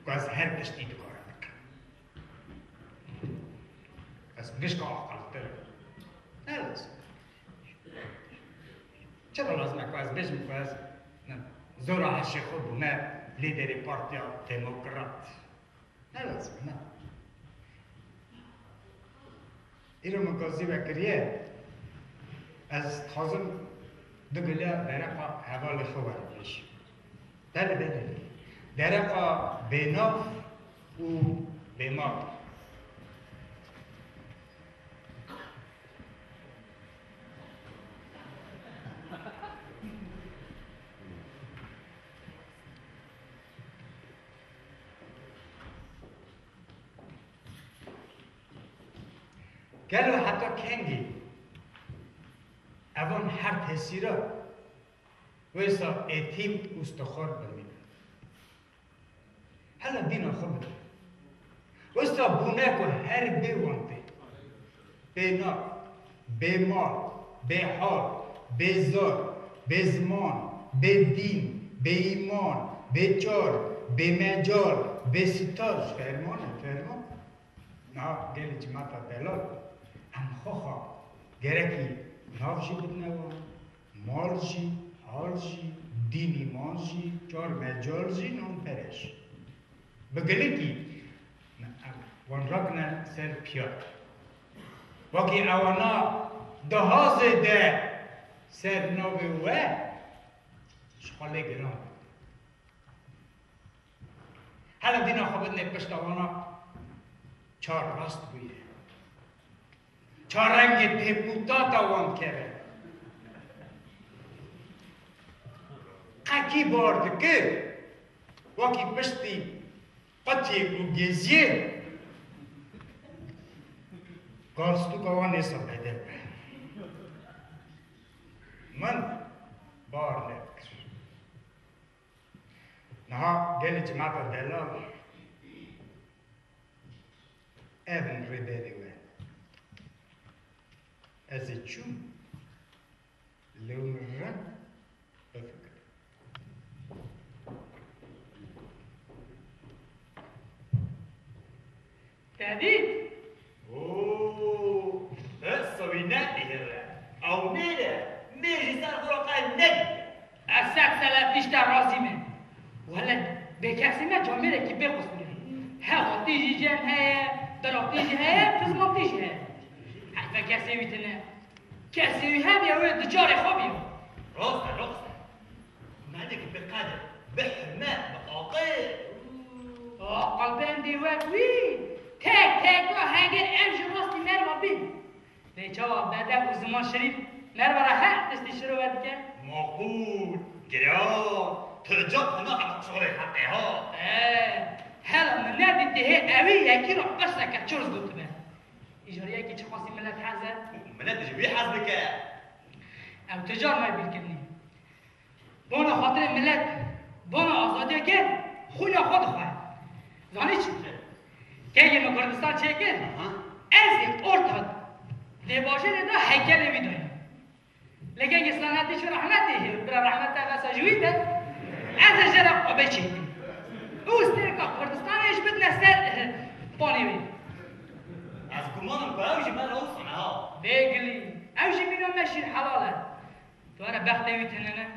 که از هر تشتید کار میکن از گشک آقل تر نلازمه چرا لازمه که از بجم که از زورا هشی خود بونه لیدری پارتیا دموکرات نلازمه نه ایرو مکازی بکریه از خازم دگله درقا حوال خوبر بیش بله درقا بیناف و بیمار گلو حتی کنگی اوان هر تحصیرا ویسا ایتیم استخار بمینه حالا دینا خوب ویسا بونه که هر بیوانده بینا بیمار بیحال بیزار بیزمان بیدین بیمان بیچار بیمجال بیستاج فرمان نه گلی جماعتا بلال هم خواه گرکی نافجی بدنوان مالجی حالجی دینی مانجی چار مجالجی نون پرش بگلی کی وان رگن سر پیاد وکی اوانا دهاز ده سر نوه شخاله گرام حالا دینا خوابت نپشت اوانا چار راست بویه چار رنگ دیپوتات آوان کرده کی بارد که واکی پشتی قطعی و گزیه گارستو گوان ایسا بیده من بار نکر نها گلی جماعت دلال ایون ریبیری وی از چون لومرن بفکر تهدید اوه هسوي نادي او نيله ميجي صار خرقان نادي اسد سلف بیشتر راضی من ولا بکسی من جامعه که بخصوصه ها تيجي جن هي درا تيجي هي فزما تيجي هي حتى كاسي ويتنا كاسي هذه يا دجاري خبي راسه مالك بقدر بحماء بقاقير قلبين دي وي تك هنگه امش راستی مروا بین دیچا بعد از زمان شریف مروا را هر دستی شروع کرد معقول جريان ترجع هنا على شغل حقها هلا من نادي ده اوي يكي رو قصك تشورز قلت به اجاريه كي تشخصي ملات حازه ملات جوي حاسبك او تجار ما بالكني بونا خاطر ملت بونا آزادی کرد خویا خود خواهد زانی چی؟ که یه مکردستان چه کرد؟ از یک ارتاد دیباشه دیده هیکل میدونی لیکن یه سلامتی چون رحمتی برای رحمت تغیصا جویده از جرق قبه چه اوست که کردستان ایش بد نستر پانی بید از گمانم که اوجی من اوصانه ها بگلی اوجی بینو مشیر حلاله تو انا بخته تننه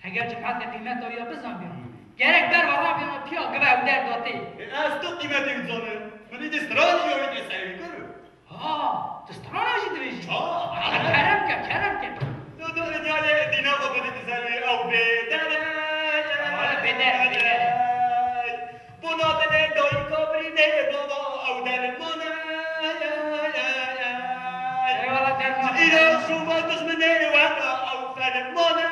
اگر جمعت قیمت آیا بزن بیان گرک بر و را بیان پیا گوه و در داتی از تو قیمتی بزنه من این دسترانی یا این سعی کرو دسترانی دویشی کرم که دو رجال دینا قبل تسوي او بدل بنا بدل دوی کبری نه بابا او در مانا اینا شما دشمنه وانا او فرمانا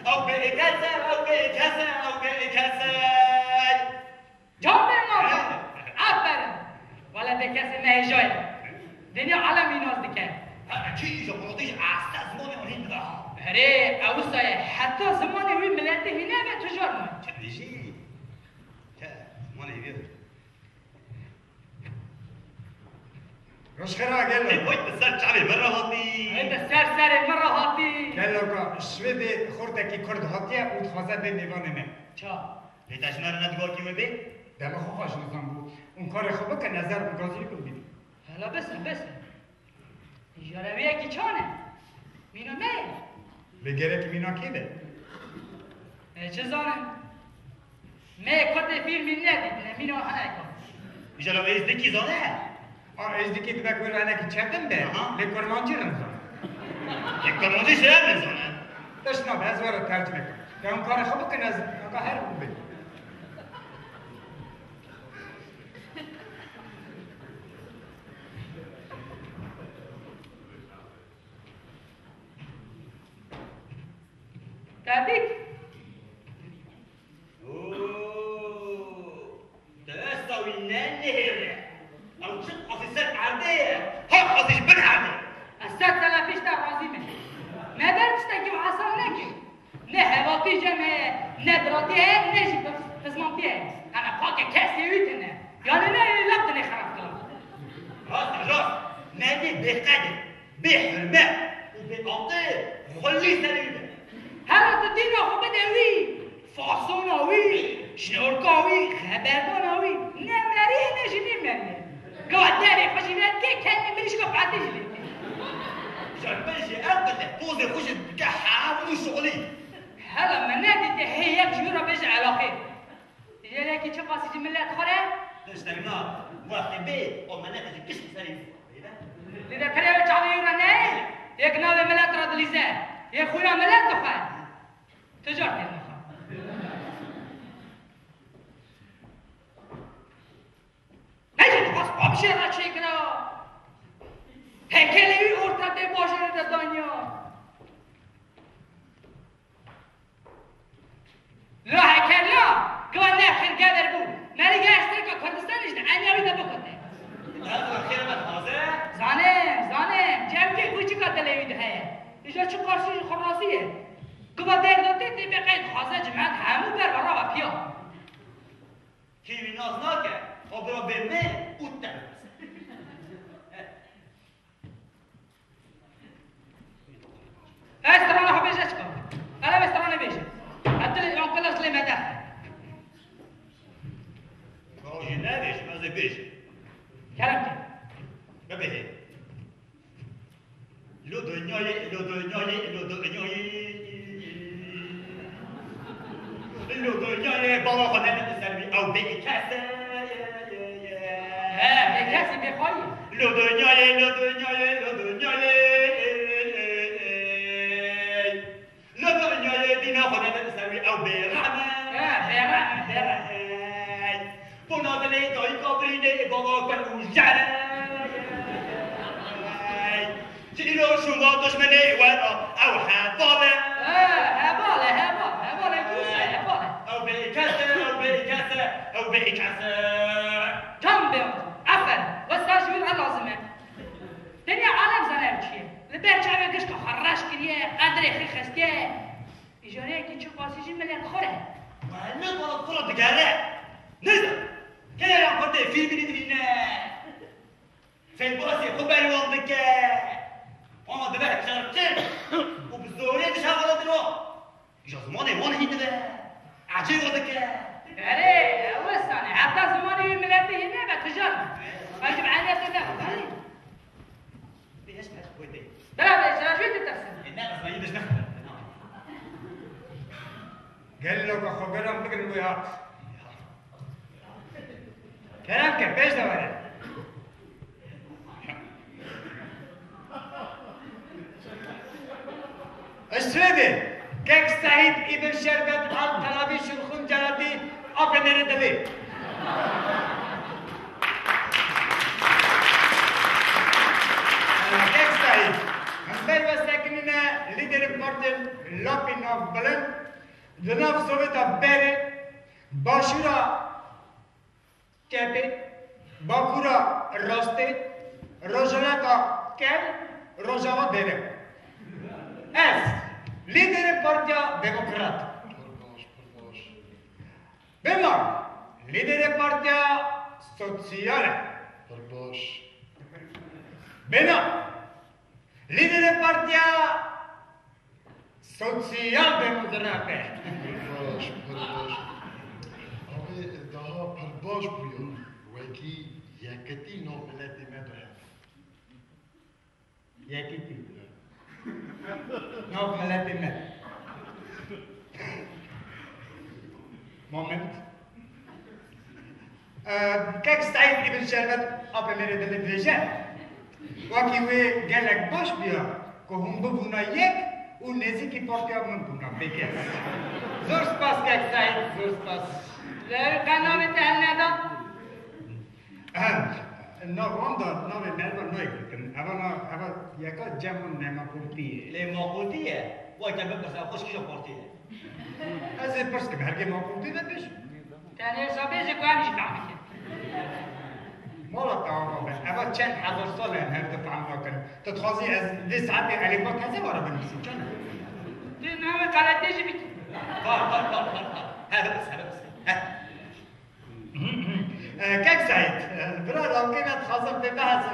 او به کسا جامعه ما افرم ولا ده کسی مهجای دنیا عالمی ناز دکه چیزا برادیش اصلا زمانی آنین نگاه هره اوستای حتی زمانی وی ملت هینه به تجار ما چه دیجی؟ چه زمانی بیاد رشخرا قال ای له باید بسر چعبی مرة هاتی هيدا سر مرة هاتي قال له الشويدي خورتك كرد هاتيا وتخوزات بين ديوانه چا لیتاشنا رو ندگاه کیوه بی؟ دم خو خوش نظام بود اون کار خوبه که نظر بگذاری کن ببین هلا بس جربيه کی چانه مینو نه بگره که مینا کیده چه زانم می کد فیلمی ندیدم مینو هنکم ایجالا به ازدکی زانه؟ ازدکی دبا کورانا که چردم ده لکرمانچی رمزان لکرمانچی شهر نزانه؟ داشت نه از وارد ترجمه کن که اون کار خوبه که نظر هر خوبه تابیک تأسوي نانهر أو تشق أساسات عادية هاك أساس بن عادي السات تلافيش تا عظيمة ما درتش تجيب عصا لك نه هواتي جمع ندراتي نجي بزمانتي أنا فاكر كاسي ويتنا يعني لا لابدني خراب كلام راس نادي بقدر بحرمة وبقاطير خلي سليمة هلا تدينا خو بدوي فاسوناوي شنوركاوي خبرداناوي نمري نجي نمري قعداني خشينات كي كان مليش قفعتي جلي شربنجي أبدا فوزي خوش بكحة وشغلي هلا من نادي هي بجورة بيجي على خير تجي لك تشقى جملات خرا اشتغلنا واخي بي ومناتج كش سليم لذا كريم تعالي يورانا يقنا بملات رد لزان يا خويا ملات دخان تجارتي المخا نجد بس بمشي را چیکنا هکلی ارتاد باشه در دنیا مری گشتر که کردستانش نه امیاری ده بکنه هذا خير من هذا زانم جمعی کوچی که دلیوی ده ایجا چه قرشی خراسیه که با در داده تی بقید خوازه جمعت همو بر برا و پیا كيمي ناز ناكا وبرا بمه اوتا استرانه ها بیشه چکا الا استرانه بیشه حتی اون کلاس لی مده باجي نبيش مازي بيش کلم که ببهي لو دنياي لو دنياي بابا خدنا نسلمي او بكاسه به کسی بخوایی لو دنياي لو دنياي دينا خدنا نسلمي او برحمه برحمه بنادلي داي قبريني بابا كانوا جعل جيلو شما دشمني وانا او حباله هباله جوسه هباله او بكاسه جام بیاد افر وستاشویل لازمه دنیا عالم زنه چیه لبر چه بگش که خرش کریه قدر خی خستیه ایجاره کی چه قاسیجی ملیت خوره ما نقول كره دقاره نزل كده يا قد في بندرينا في الباسي خبر وضك انا دبرك شرطين وبالزوريه مش هغلط له جزماني وانا هنا عجيب وضك اره وستانه حتى زمانی ملتی هنه بتجار واجب عنیت نه ليش ما ودي بلا شراشوی تترسم الناس ما يدش نخبر قال له خبرهم بكر الويات كلام كبيش دوره السويدي كيك سعيد ابن شربت الطلبي شرخون جلدي ابن ردلي كيك سعيد همبر وساكننا ليدر بارتن لابين اوف بلن دناف سويتا بيري باشورا كابي باكورا راستي روجلاتا كل روجاوا بيري اس ليدر بارتيا ديموكرات بما ليدر بارتيا سوسيال بنا ليدر بارتيا سوسيال ديموكرات daha perbaş buyur. Veki yaketi no mileti medhe. ياكيتي نوف ملاتي مات مومنت كيك سعيد ابن شربت ابن مريد الدرجات وكي وي قال لك باش بيا كهم ببونا يك ونزيكي بورتيا من بونا بيكس زور سباس كيك سعيد زور سباس قنامه تهنده نواندا نوی مرد نوی کن اول یکا جمع نماپورتیه لي موقوتيه واجب بس اخش كيشو بورتيه از پرس که هرگی ماپورتی نبیش تاني شابيش كوامش بعمل مالا تعاقب اول چند هزار سال هر دفعه عم کن تتخاصي از دی ساعت علیبا کسی بارا بنویسی چند دي نوم قلتيش بيت هذا بس كيف سعيد برا لو كنت خاصة في بحث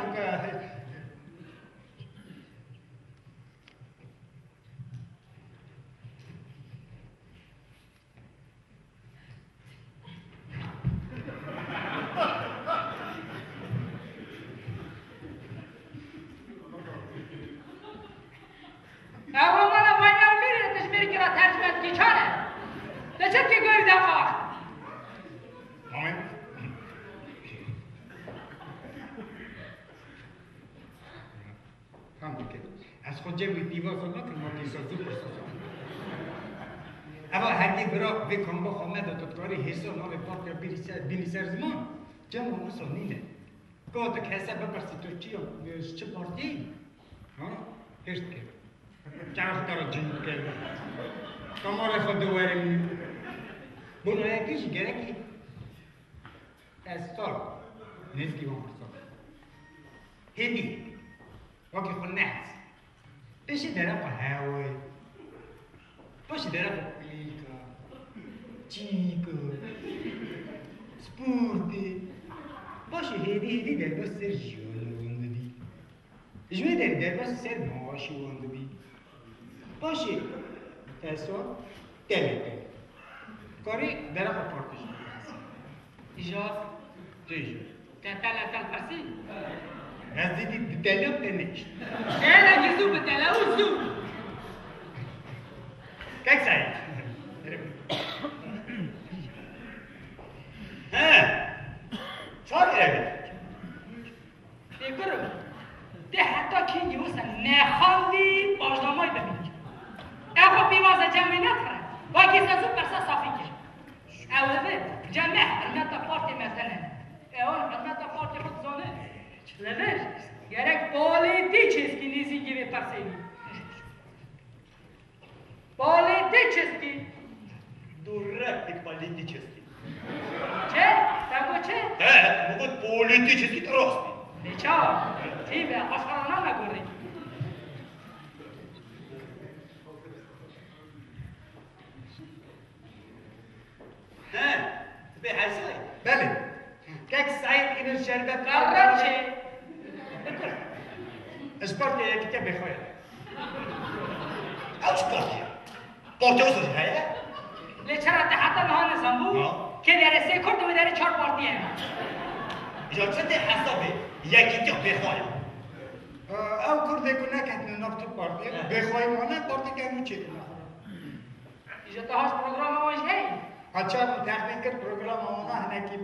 أنا وين أمير تشمير كرا ترجمة كي كانت لشت كي قوي دفع مومنت فهمت كده از خود جمعی دیوار خود نکن ما دیسا زود برساسا اما هرگی برا بکن با خامه دا تطکاری حسا نام پاک بینی سر زمان جمع نسا نینه گاه تک حسا بپرسی تو چه پارتی؟ هشت که چرخ تارا جنگ که کامار خود دواریم بنا یکیش گرکی استال نزكي ومرسال هدي وكي خناس ايش درافة هاوي باش درافة كليكا تشيكا سبورتي باش هدي دربس سيرجيو وندبي جوي دربس سير ماشي وندبي باشي تاسو تلاتة كاري درافة بارتش إيجا تيجي تل برسي هذه التلاتة تنش أنا جزو بتلا وزو كيف سعيد ها صار إيه فكروا ده حتى كي يوصل نخاندي باجنامای ببینید اخو بیوازه جمعی نتره باقی سازو برسا صافی کش اوله جمع حرمت پارتی مثلا اون حرمت پارتی خود زانه لذش گرک پالیتیک است که نیزی گیره پرسیدی پالیتیک است که دورك политический. چه؟ تگو چه؟ Да, вот политический трости. نیچا تیبه آشقرانه نگردی ها تبي حساي بله كيف سعيد إن الشربات قرر چه؟ اسبورت كتاب بخير او سبورتيا بورتي وصل هيا لیچرا تحت نهان زنبو که در سه کرد و در چهار پارتی هم اذا كنت حسابي يا كتاب بخير او كرد كنا كانت نقطة بارتي بخير مانا بارتي كانوا چه ایجا تهاش پروگرام آوش هی अच्छा تحقیق کرد پروگرام آنها هنکی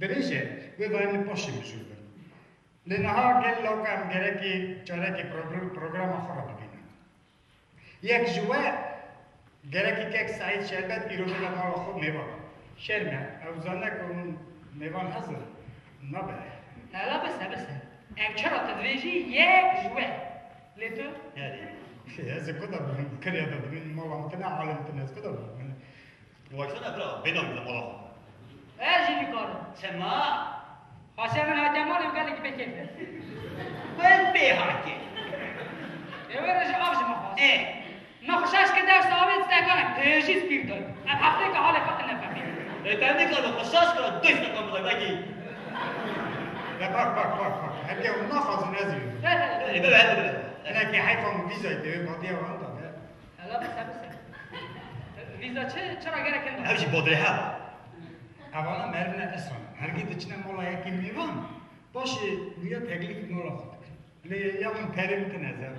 بریشه بباید پاشی بشود لنها گل لوکم گره که چاره که پروگرام آخر ببینم یک جوه گره که یک سعید شربت ایرو بگم مال خود میوان شرمه اوزانه که اون میوان هزر نبره لا بس ام چرا تدریجی یک جوه لیتو هذه از کدا بگم کریه ببین مالام تنه عالم تنه از کدا بگم وقتنا برا بينهم الملاحظة اجی میکارم سما خاصه من ها جمال میگه که بکیفه وين بيهاكي ایورش آبش مخواست ايه نخوشش که درس آبید استگانه تیجی سپیر داری اب هفته که حال فقط نفهمید تعمل كذا قصاص كذا دوش نقوم بضيباكي لا باك هدي اونا خازن ازی اللي بقى هذا انا که حیفم ویزا ایده بادی آن داده لا بس ویزا چرا گره کنده همشي بودري هذا اولا مرمنه اسان هرگی دچنه مولا یکی میوان باشه بیا تکلیف مولا خود لی یامن پریم تنظر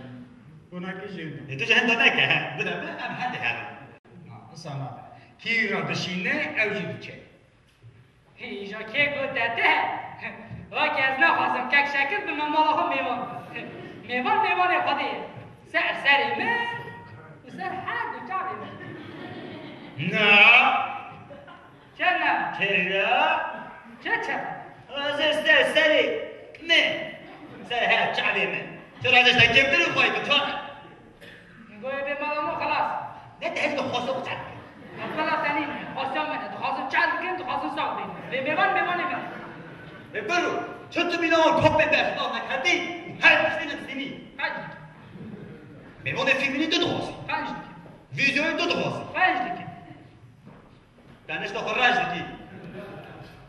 اونا که جیدو انتو جهنم دونك ها بدنا ام هذا هذا اسانا کی را دشینه اوجی بچه ایجا که گود داده واقعی از نخواستم که شکل به من مالا هم میوان خودی سری من و سر هر دو چاری من نا چرا؟ كلا چه؟ سري من سري هذا شعبي من شو هذا ايش جبت له خويك شو گوی به مالا مو خلاص لا تعرف خاصه وتعرف اصلا تنین خواستم من خواستم چند بگم تو خواستم ساق بگم میوان برو شو تبي لون كوب بس ما كاتي هاي سنين ميمون فيميني دو دوس پنج فيديو دو دوس دیگه دانش تو خراج دي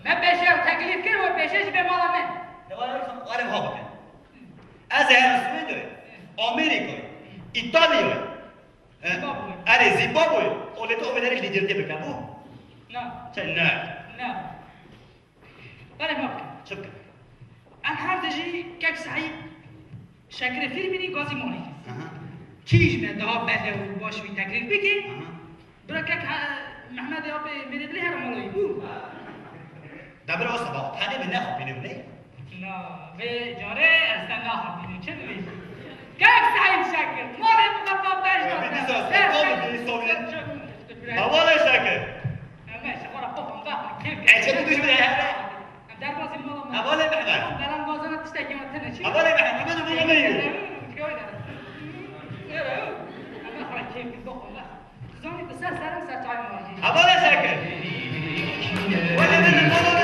من بشه تکلیف کرد و بشهش به مالا من وارم هابط از هر سويد امريكا ايطاليا اري زيمبابوي ولا تو بدرش اللي جرتي بكابو نه نه بله ممکن شكرا ام هر دجی کک سعید شکر فیلمینی گازی مونی کیش من دها بله و باش وی تکلیف بکی برا کک محمد یا به میرد لی هر مالایی بو دبر واسه تاني من ناخذ بينهم ليه نه به جاره از نه بینی چه دوی کک سعید شکر مال مقدم والله شاكر ماشي خورا بابا مضاف كيف اعتبر دوش بدي هذا دار بازي مالا أبغى لي محمد دار بازي تشتكي ما تنشي أبغى لي محمد أنا بقول لي انا خورا كيف بابا لا زوني بس سر سر تايم أبغى لي شاكر ولا من الموضوع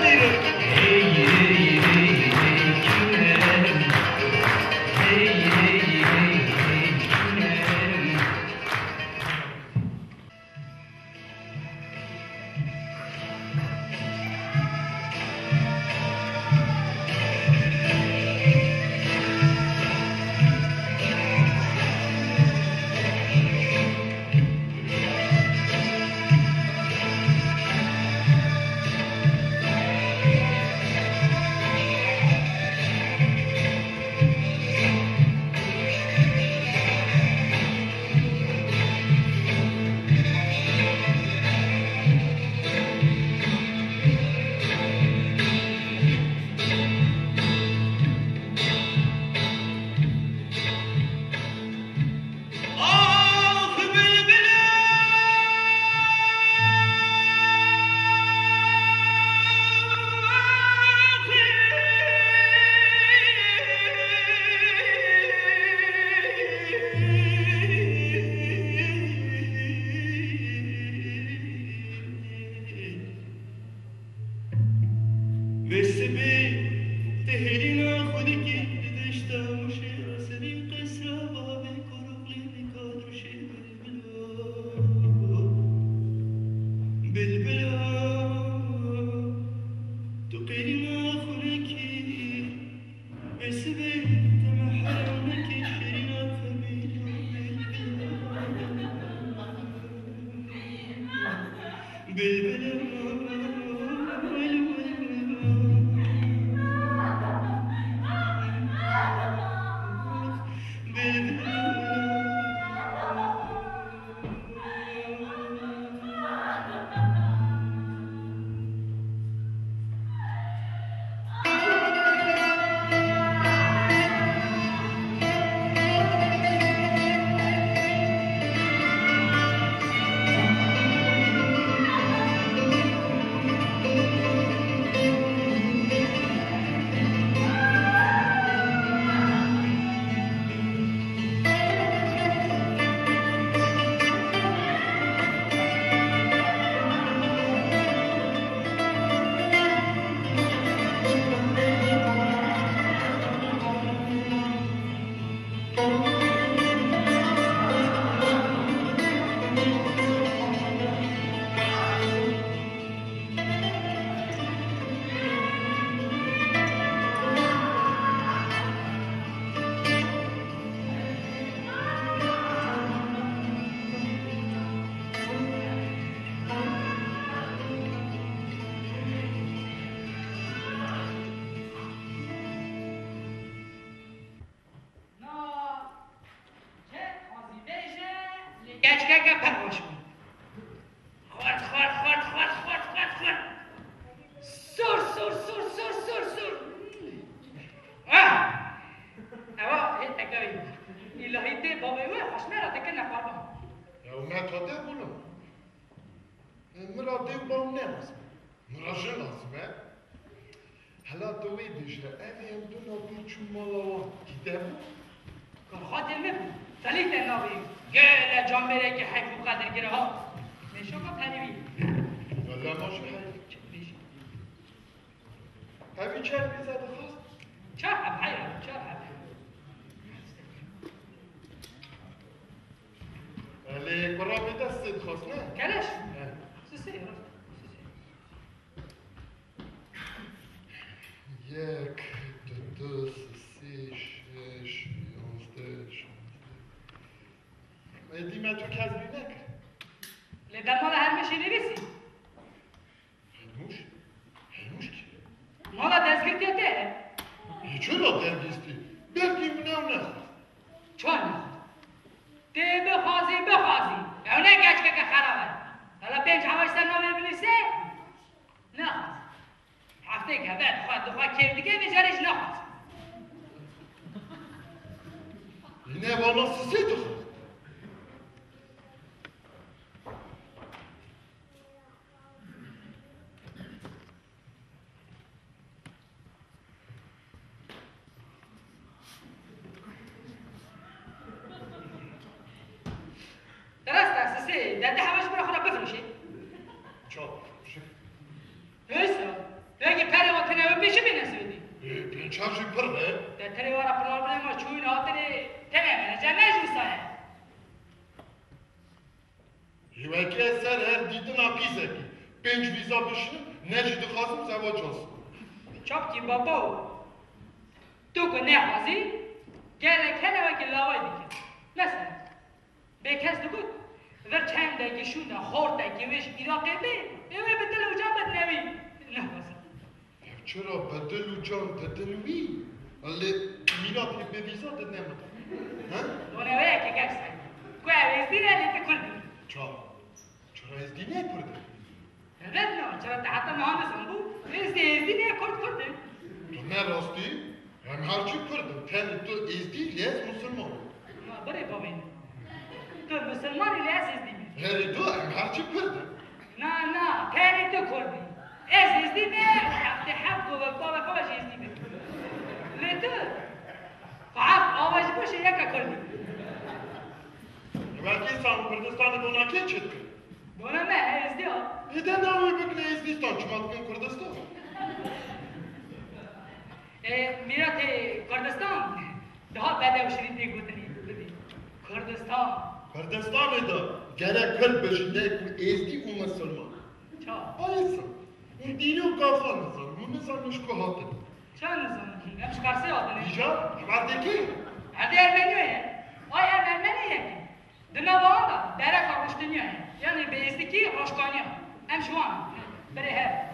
ام شوان بره هر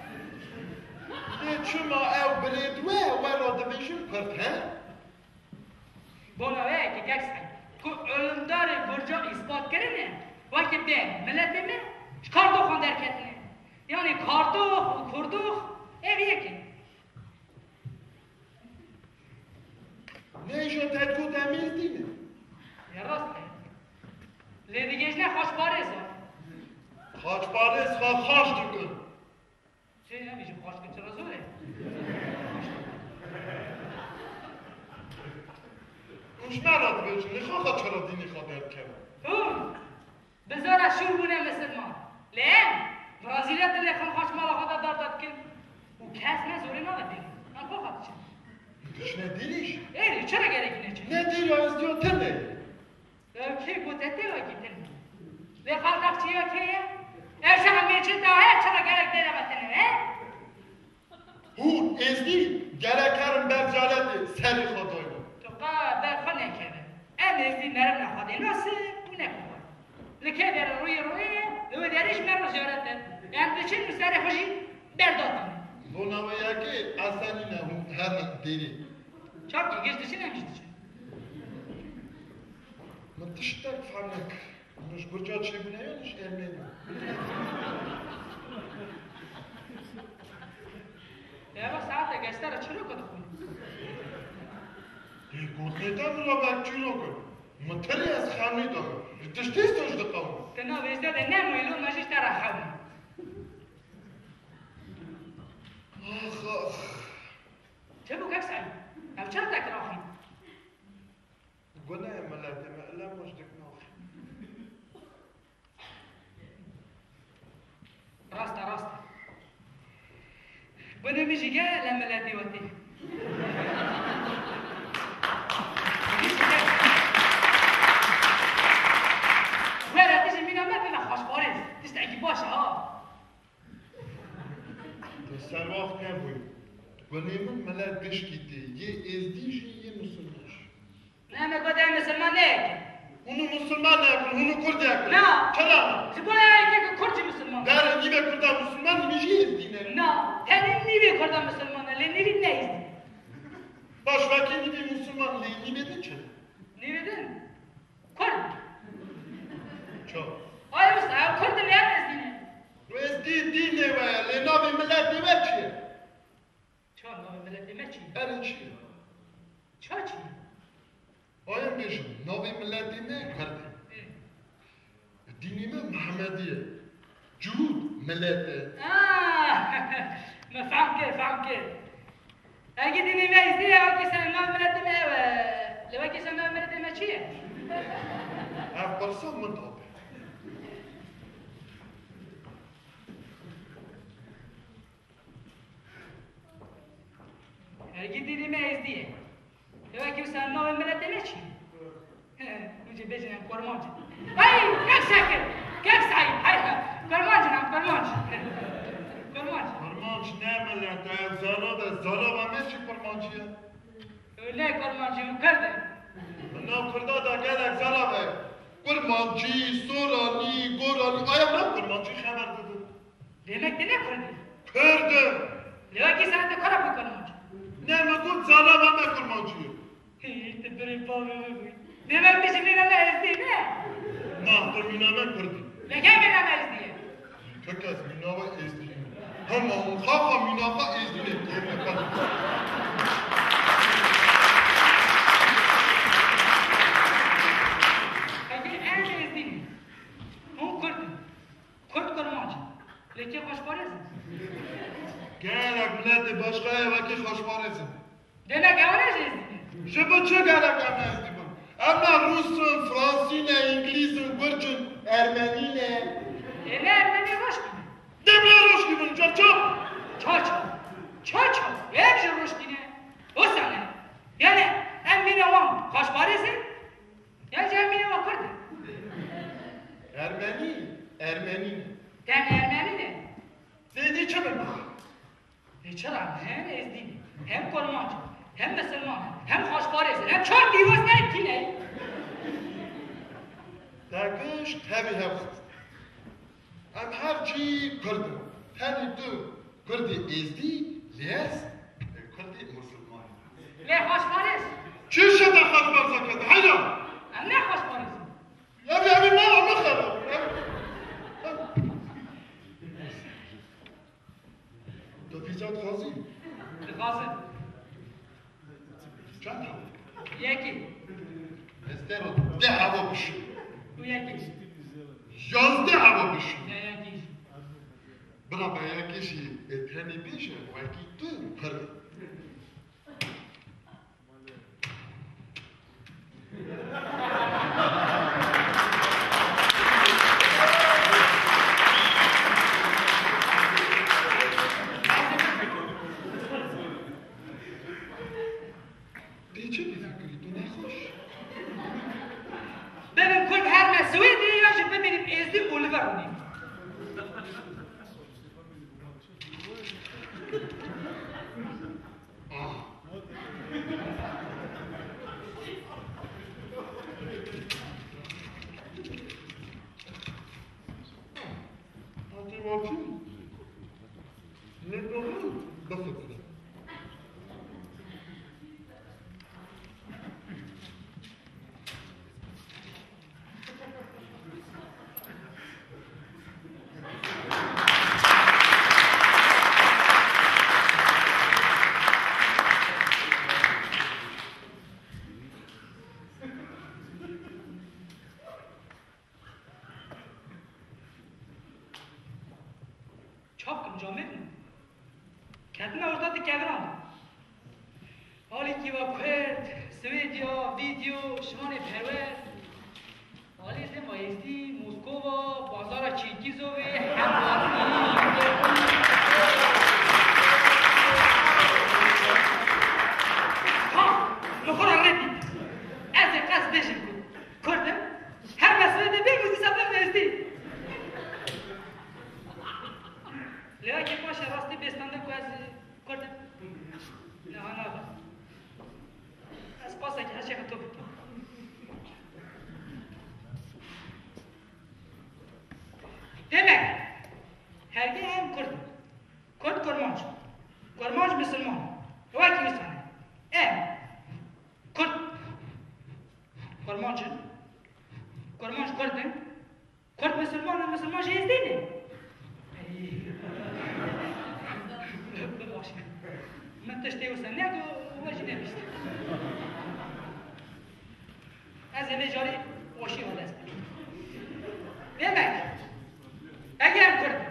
نه چما او بریدوه ولا دویشن پرت ها؟ بوناوه که گکس که علمدار برجا اثبات کرنه وقتی ده ملت من کاردوخ هم درکتنه یعنی کاردوخ و کردوخ اویه که نه ایشان تدگو دمیز دینه یا راسته لیدیگیش نه خوش بارز خاچ بارز خاش دکن چه نمیشه خوش کن چرا زوره اوش نراد بشن نخواه چرا دینی خواه درد کرد بذار شور بونه مسلمان لین برازیلیت لیخون خوش مالا خدا داد کن و کس نه زوره ناده من خواه چه دیش ندیریش؟ ایری چرا گرکی نچه؟ ندیر از دیو تنه کی گوتته و کی تنه لیخون نفچی و کیه؟ ارشا همیچه داهه چرا گرک دیده بطنه هون ازدی گرکرم برجالت سری خدای تو قا برخوا نکره ام ازدی نرم نخواده ناسه او نکن لکه در روی او درش مرم زیارته یعنی چه نسر خوشی بردادیم بوناوه یکی اصلی نه هون هر دیری چاپ تو گشتشی نمیشتشی من تشتک فهم نکر نوش برجا چه بونه یا نوش ارمینی یا ساعت گشته را چرا کده خونی؟ ای گوت نیدم را بچی رو کن من تری از خمی دارم تشتیست توش دقاوم تنها ویزده ده نمویلو مجیش ترا خوی آخ آخ چه بو کک سعی؟ او چرا تکراخی؟ گناه ملت معلم مجدک ناخی راسته بنا میشیگه لملتی وتی ولی تیجی مینا مثل خوش بارز تیست اگه باشه ها سر وقت نبوی گناه من ملت گشکیده یه ازدیش یه مسلمانش نه مگوده مسلمان نه اونو مسلمان نکن اونو کرد نکن نه چرا؟ زبونه که کردی مسلمان در نیمه کرده مسلمان میشه ازدینه نه تنین نیوی کردن مسلمان لی نیوی نیزدی باش وکی نیوی مسلمان لی نیمه ده چرا؟ نیویدن کرد چا؟ آیا مسلمان کرد لی هم ازدینه و ازدی دینه و لی ناوی ملت نیمه چیه؟ چا ناوی ملت نیمه چی؟ اره چیه؟ چا چی؟ آیا بیشم ناوی ملت نیمه کرده دینیمه محمدیه جود ملته ما فهم که اگه دینی میزدی اگه سلمان ملت ما لو اگه سلمان ملت ما چیه؟ اف برسان من داده اگه دینی میزدی لو اگه سلمان ملت ما چیه؟ نوچه بجنم کرمانچه یک سکر یک سعید کرمانچه نم کرمانچه کرمانچ نه ملت زالا ده زالا و همه چی کرمانچیه نه کرمانچه او کرده نه کرده ده گلک زالا به کرمانچی، سورانی، گورانی آیا من کرمانچی خبر داده؟ demek de ne kırdın? کرده Leva ki sen de kara bu کرمانچه نه مگود زالا و همه کرمانچیه işte böyle bağırıyor. Demek bizim bilemez değil mi? نه تو مینامه کردی Leke bilemez diye. تو که از میناوه ازدینه همه اون خواه میناوه ازدینه دیگه مکنه Peki en ezdiğin. O kırdın. Kurt کرمانچه. Leke hoş parasın. گلک ملت باشقه وکی خوشبارزم Demek evine ezdiğin. شبه چه گلک هم ازدی بون اما روسن، فرانسینه، انگلیسن، گرچن، ارمنینه Ne Ermeni hoş gibi. دمه روش کی بون چپ چپ Çaça. Hepsi Ruştine. O sene. Yani emmine van. Kaç parası? Yani emmine van kırdı. ارمنی Sen Ermeni ne? دیدی چه بون Çara hem ezdini, hem korumacı, hem Müslüman, hem hoş parası, hem çok divas ne ki ne? درگش تبی هم ام هرچی کردم تنی تو کردی ازدی لیز کردی مسلمان لی خوش پارس چی شده خواهد برزا کرده هیدا ام نه خوش پارس یعنی ما مخرم تو پیزات خوازی خواستم چند هوا یکی استرو 10 هوا بشی تو یکی 11 هوا بشی نه یکیش بنا به یکیشی تنی بیشه و یکی تو کردی ببین کرد هر مسئولی یا جو ببینیم ازدی اولور بودیم چاپ کن جامعه کنم کتنه ارداد کبران حالی که با کرد سویدیا ویدیو شمان پرور حالی ده مایستی موسکو و بازار چیکیزو و ها نخورا ردی از قصد بشم کن کردم هر مسئله ده بگوزی سبب نزدی لیا که باشه راستی بستانده که از کردم نه نه از پاسه که هر شیخ تو بکن demek herge hem Kurd. Kurd kurmanç. Kurmanç Müslüman. Vay ki Müslüman. Kurd. Kurmançın. Kurmanç Kurd'un. Kurd Müslüman, Müslüman şey değil mi? من تشتهي وسناك وواجي نبيست هذا بجاري وشي ودست demek اگر کرد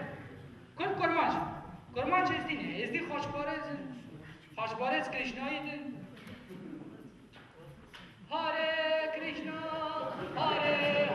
کرمانچ ازدی نه ازدی خوشبارز کرشنایی دن هاره کرشنا هاره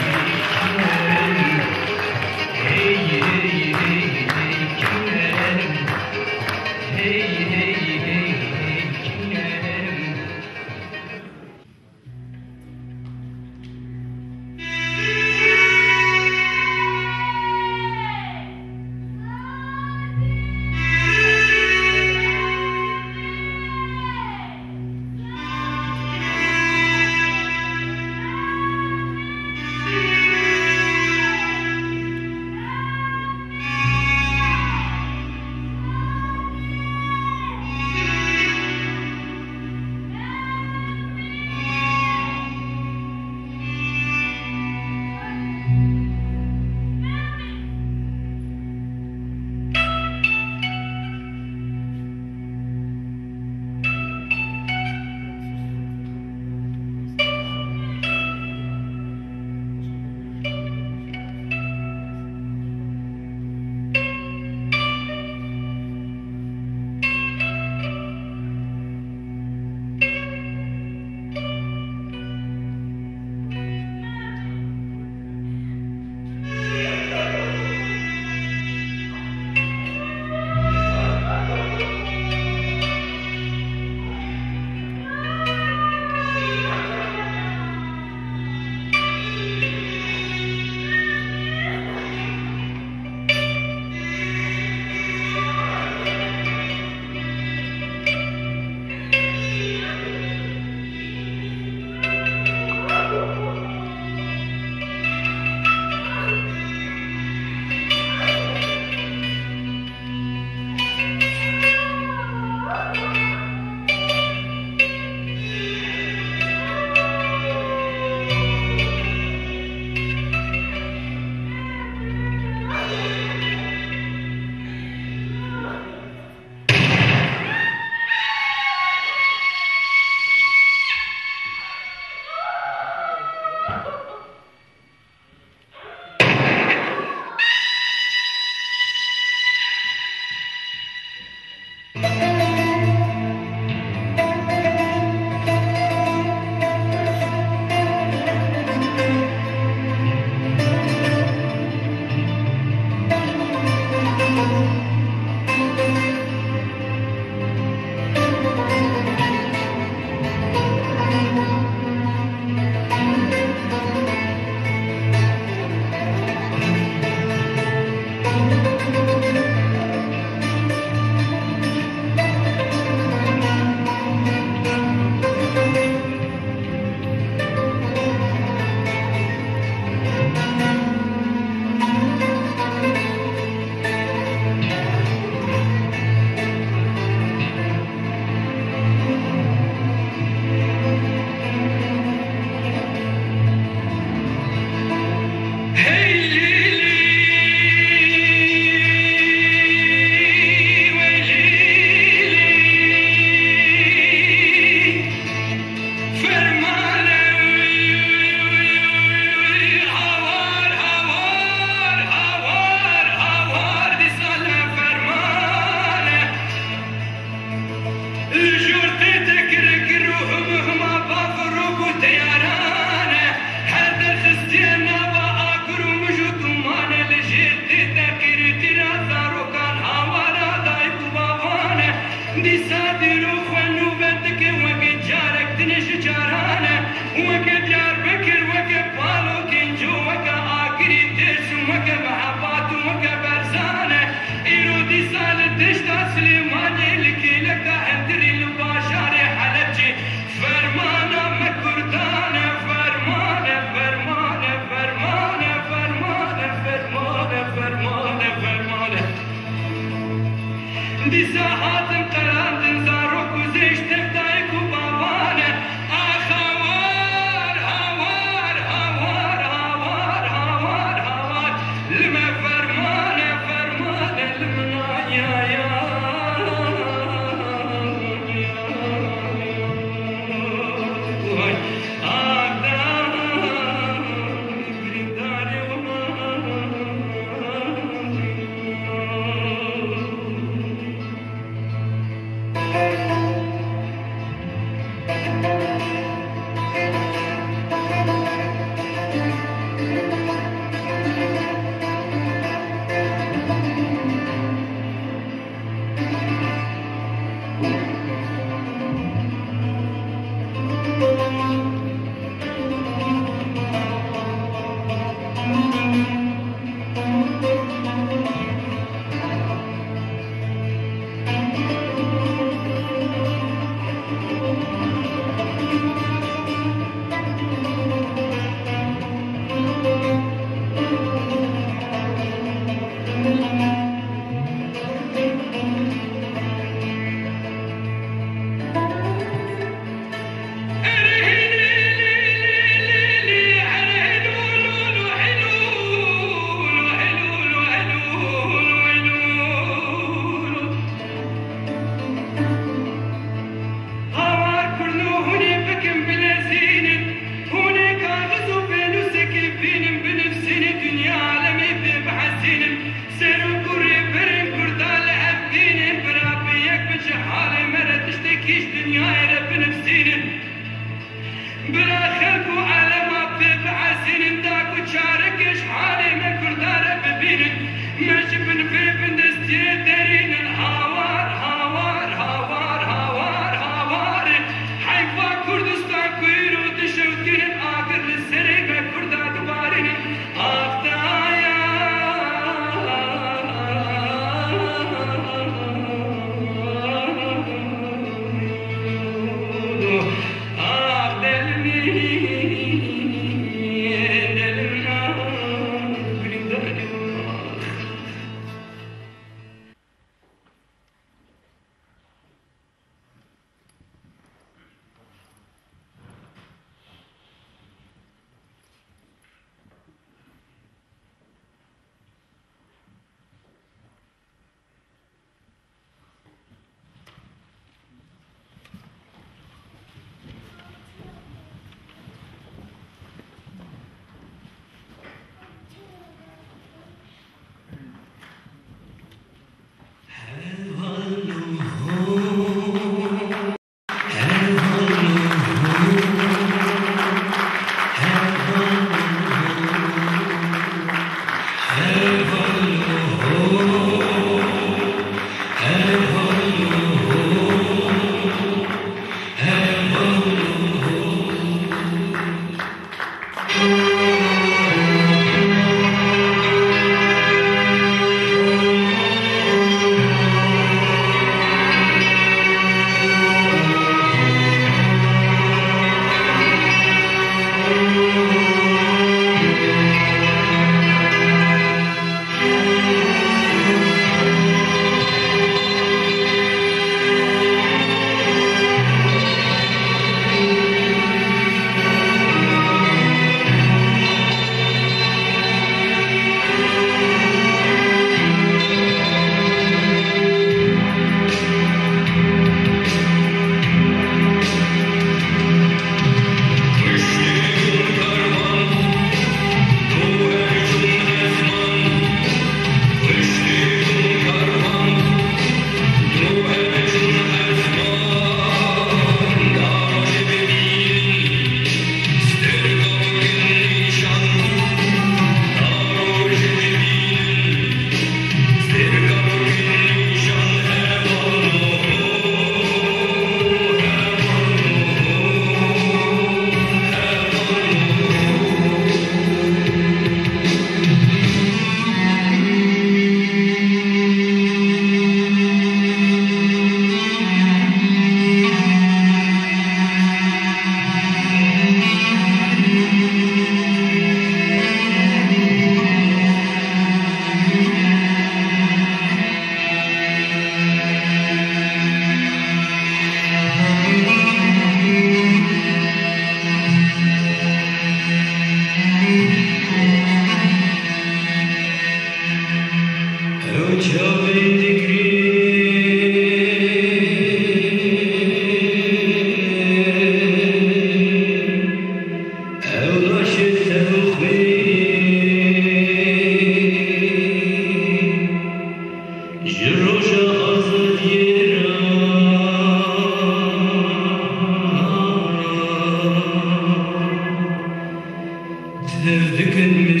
Sevdikin mi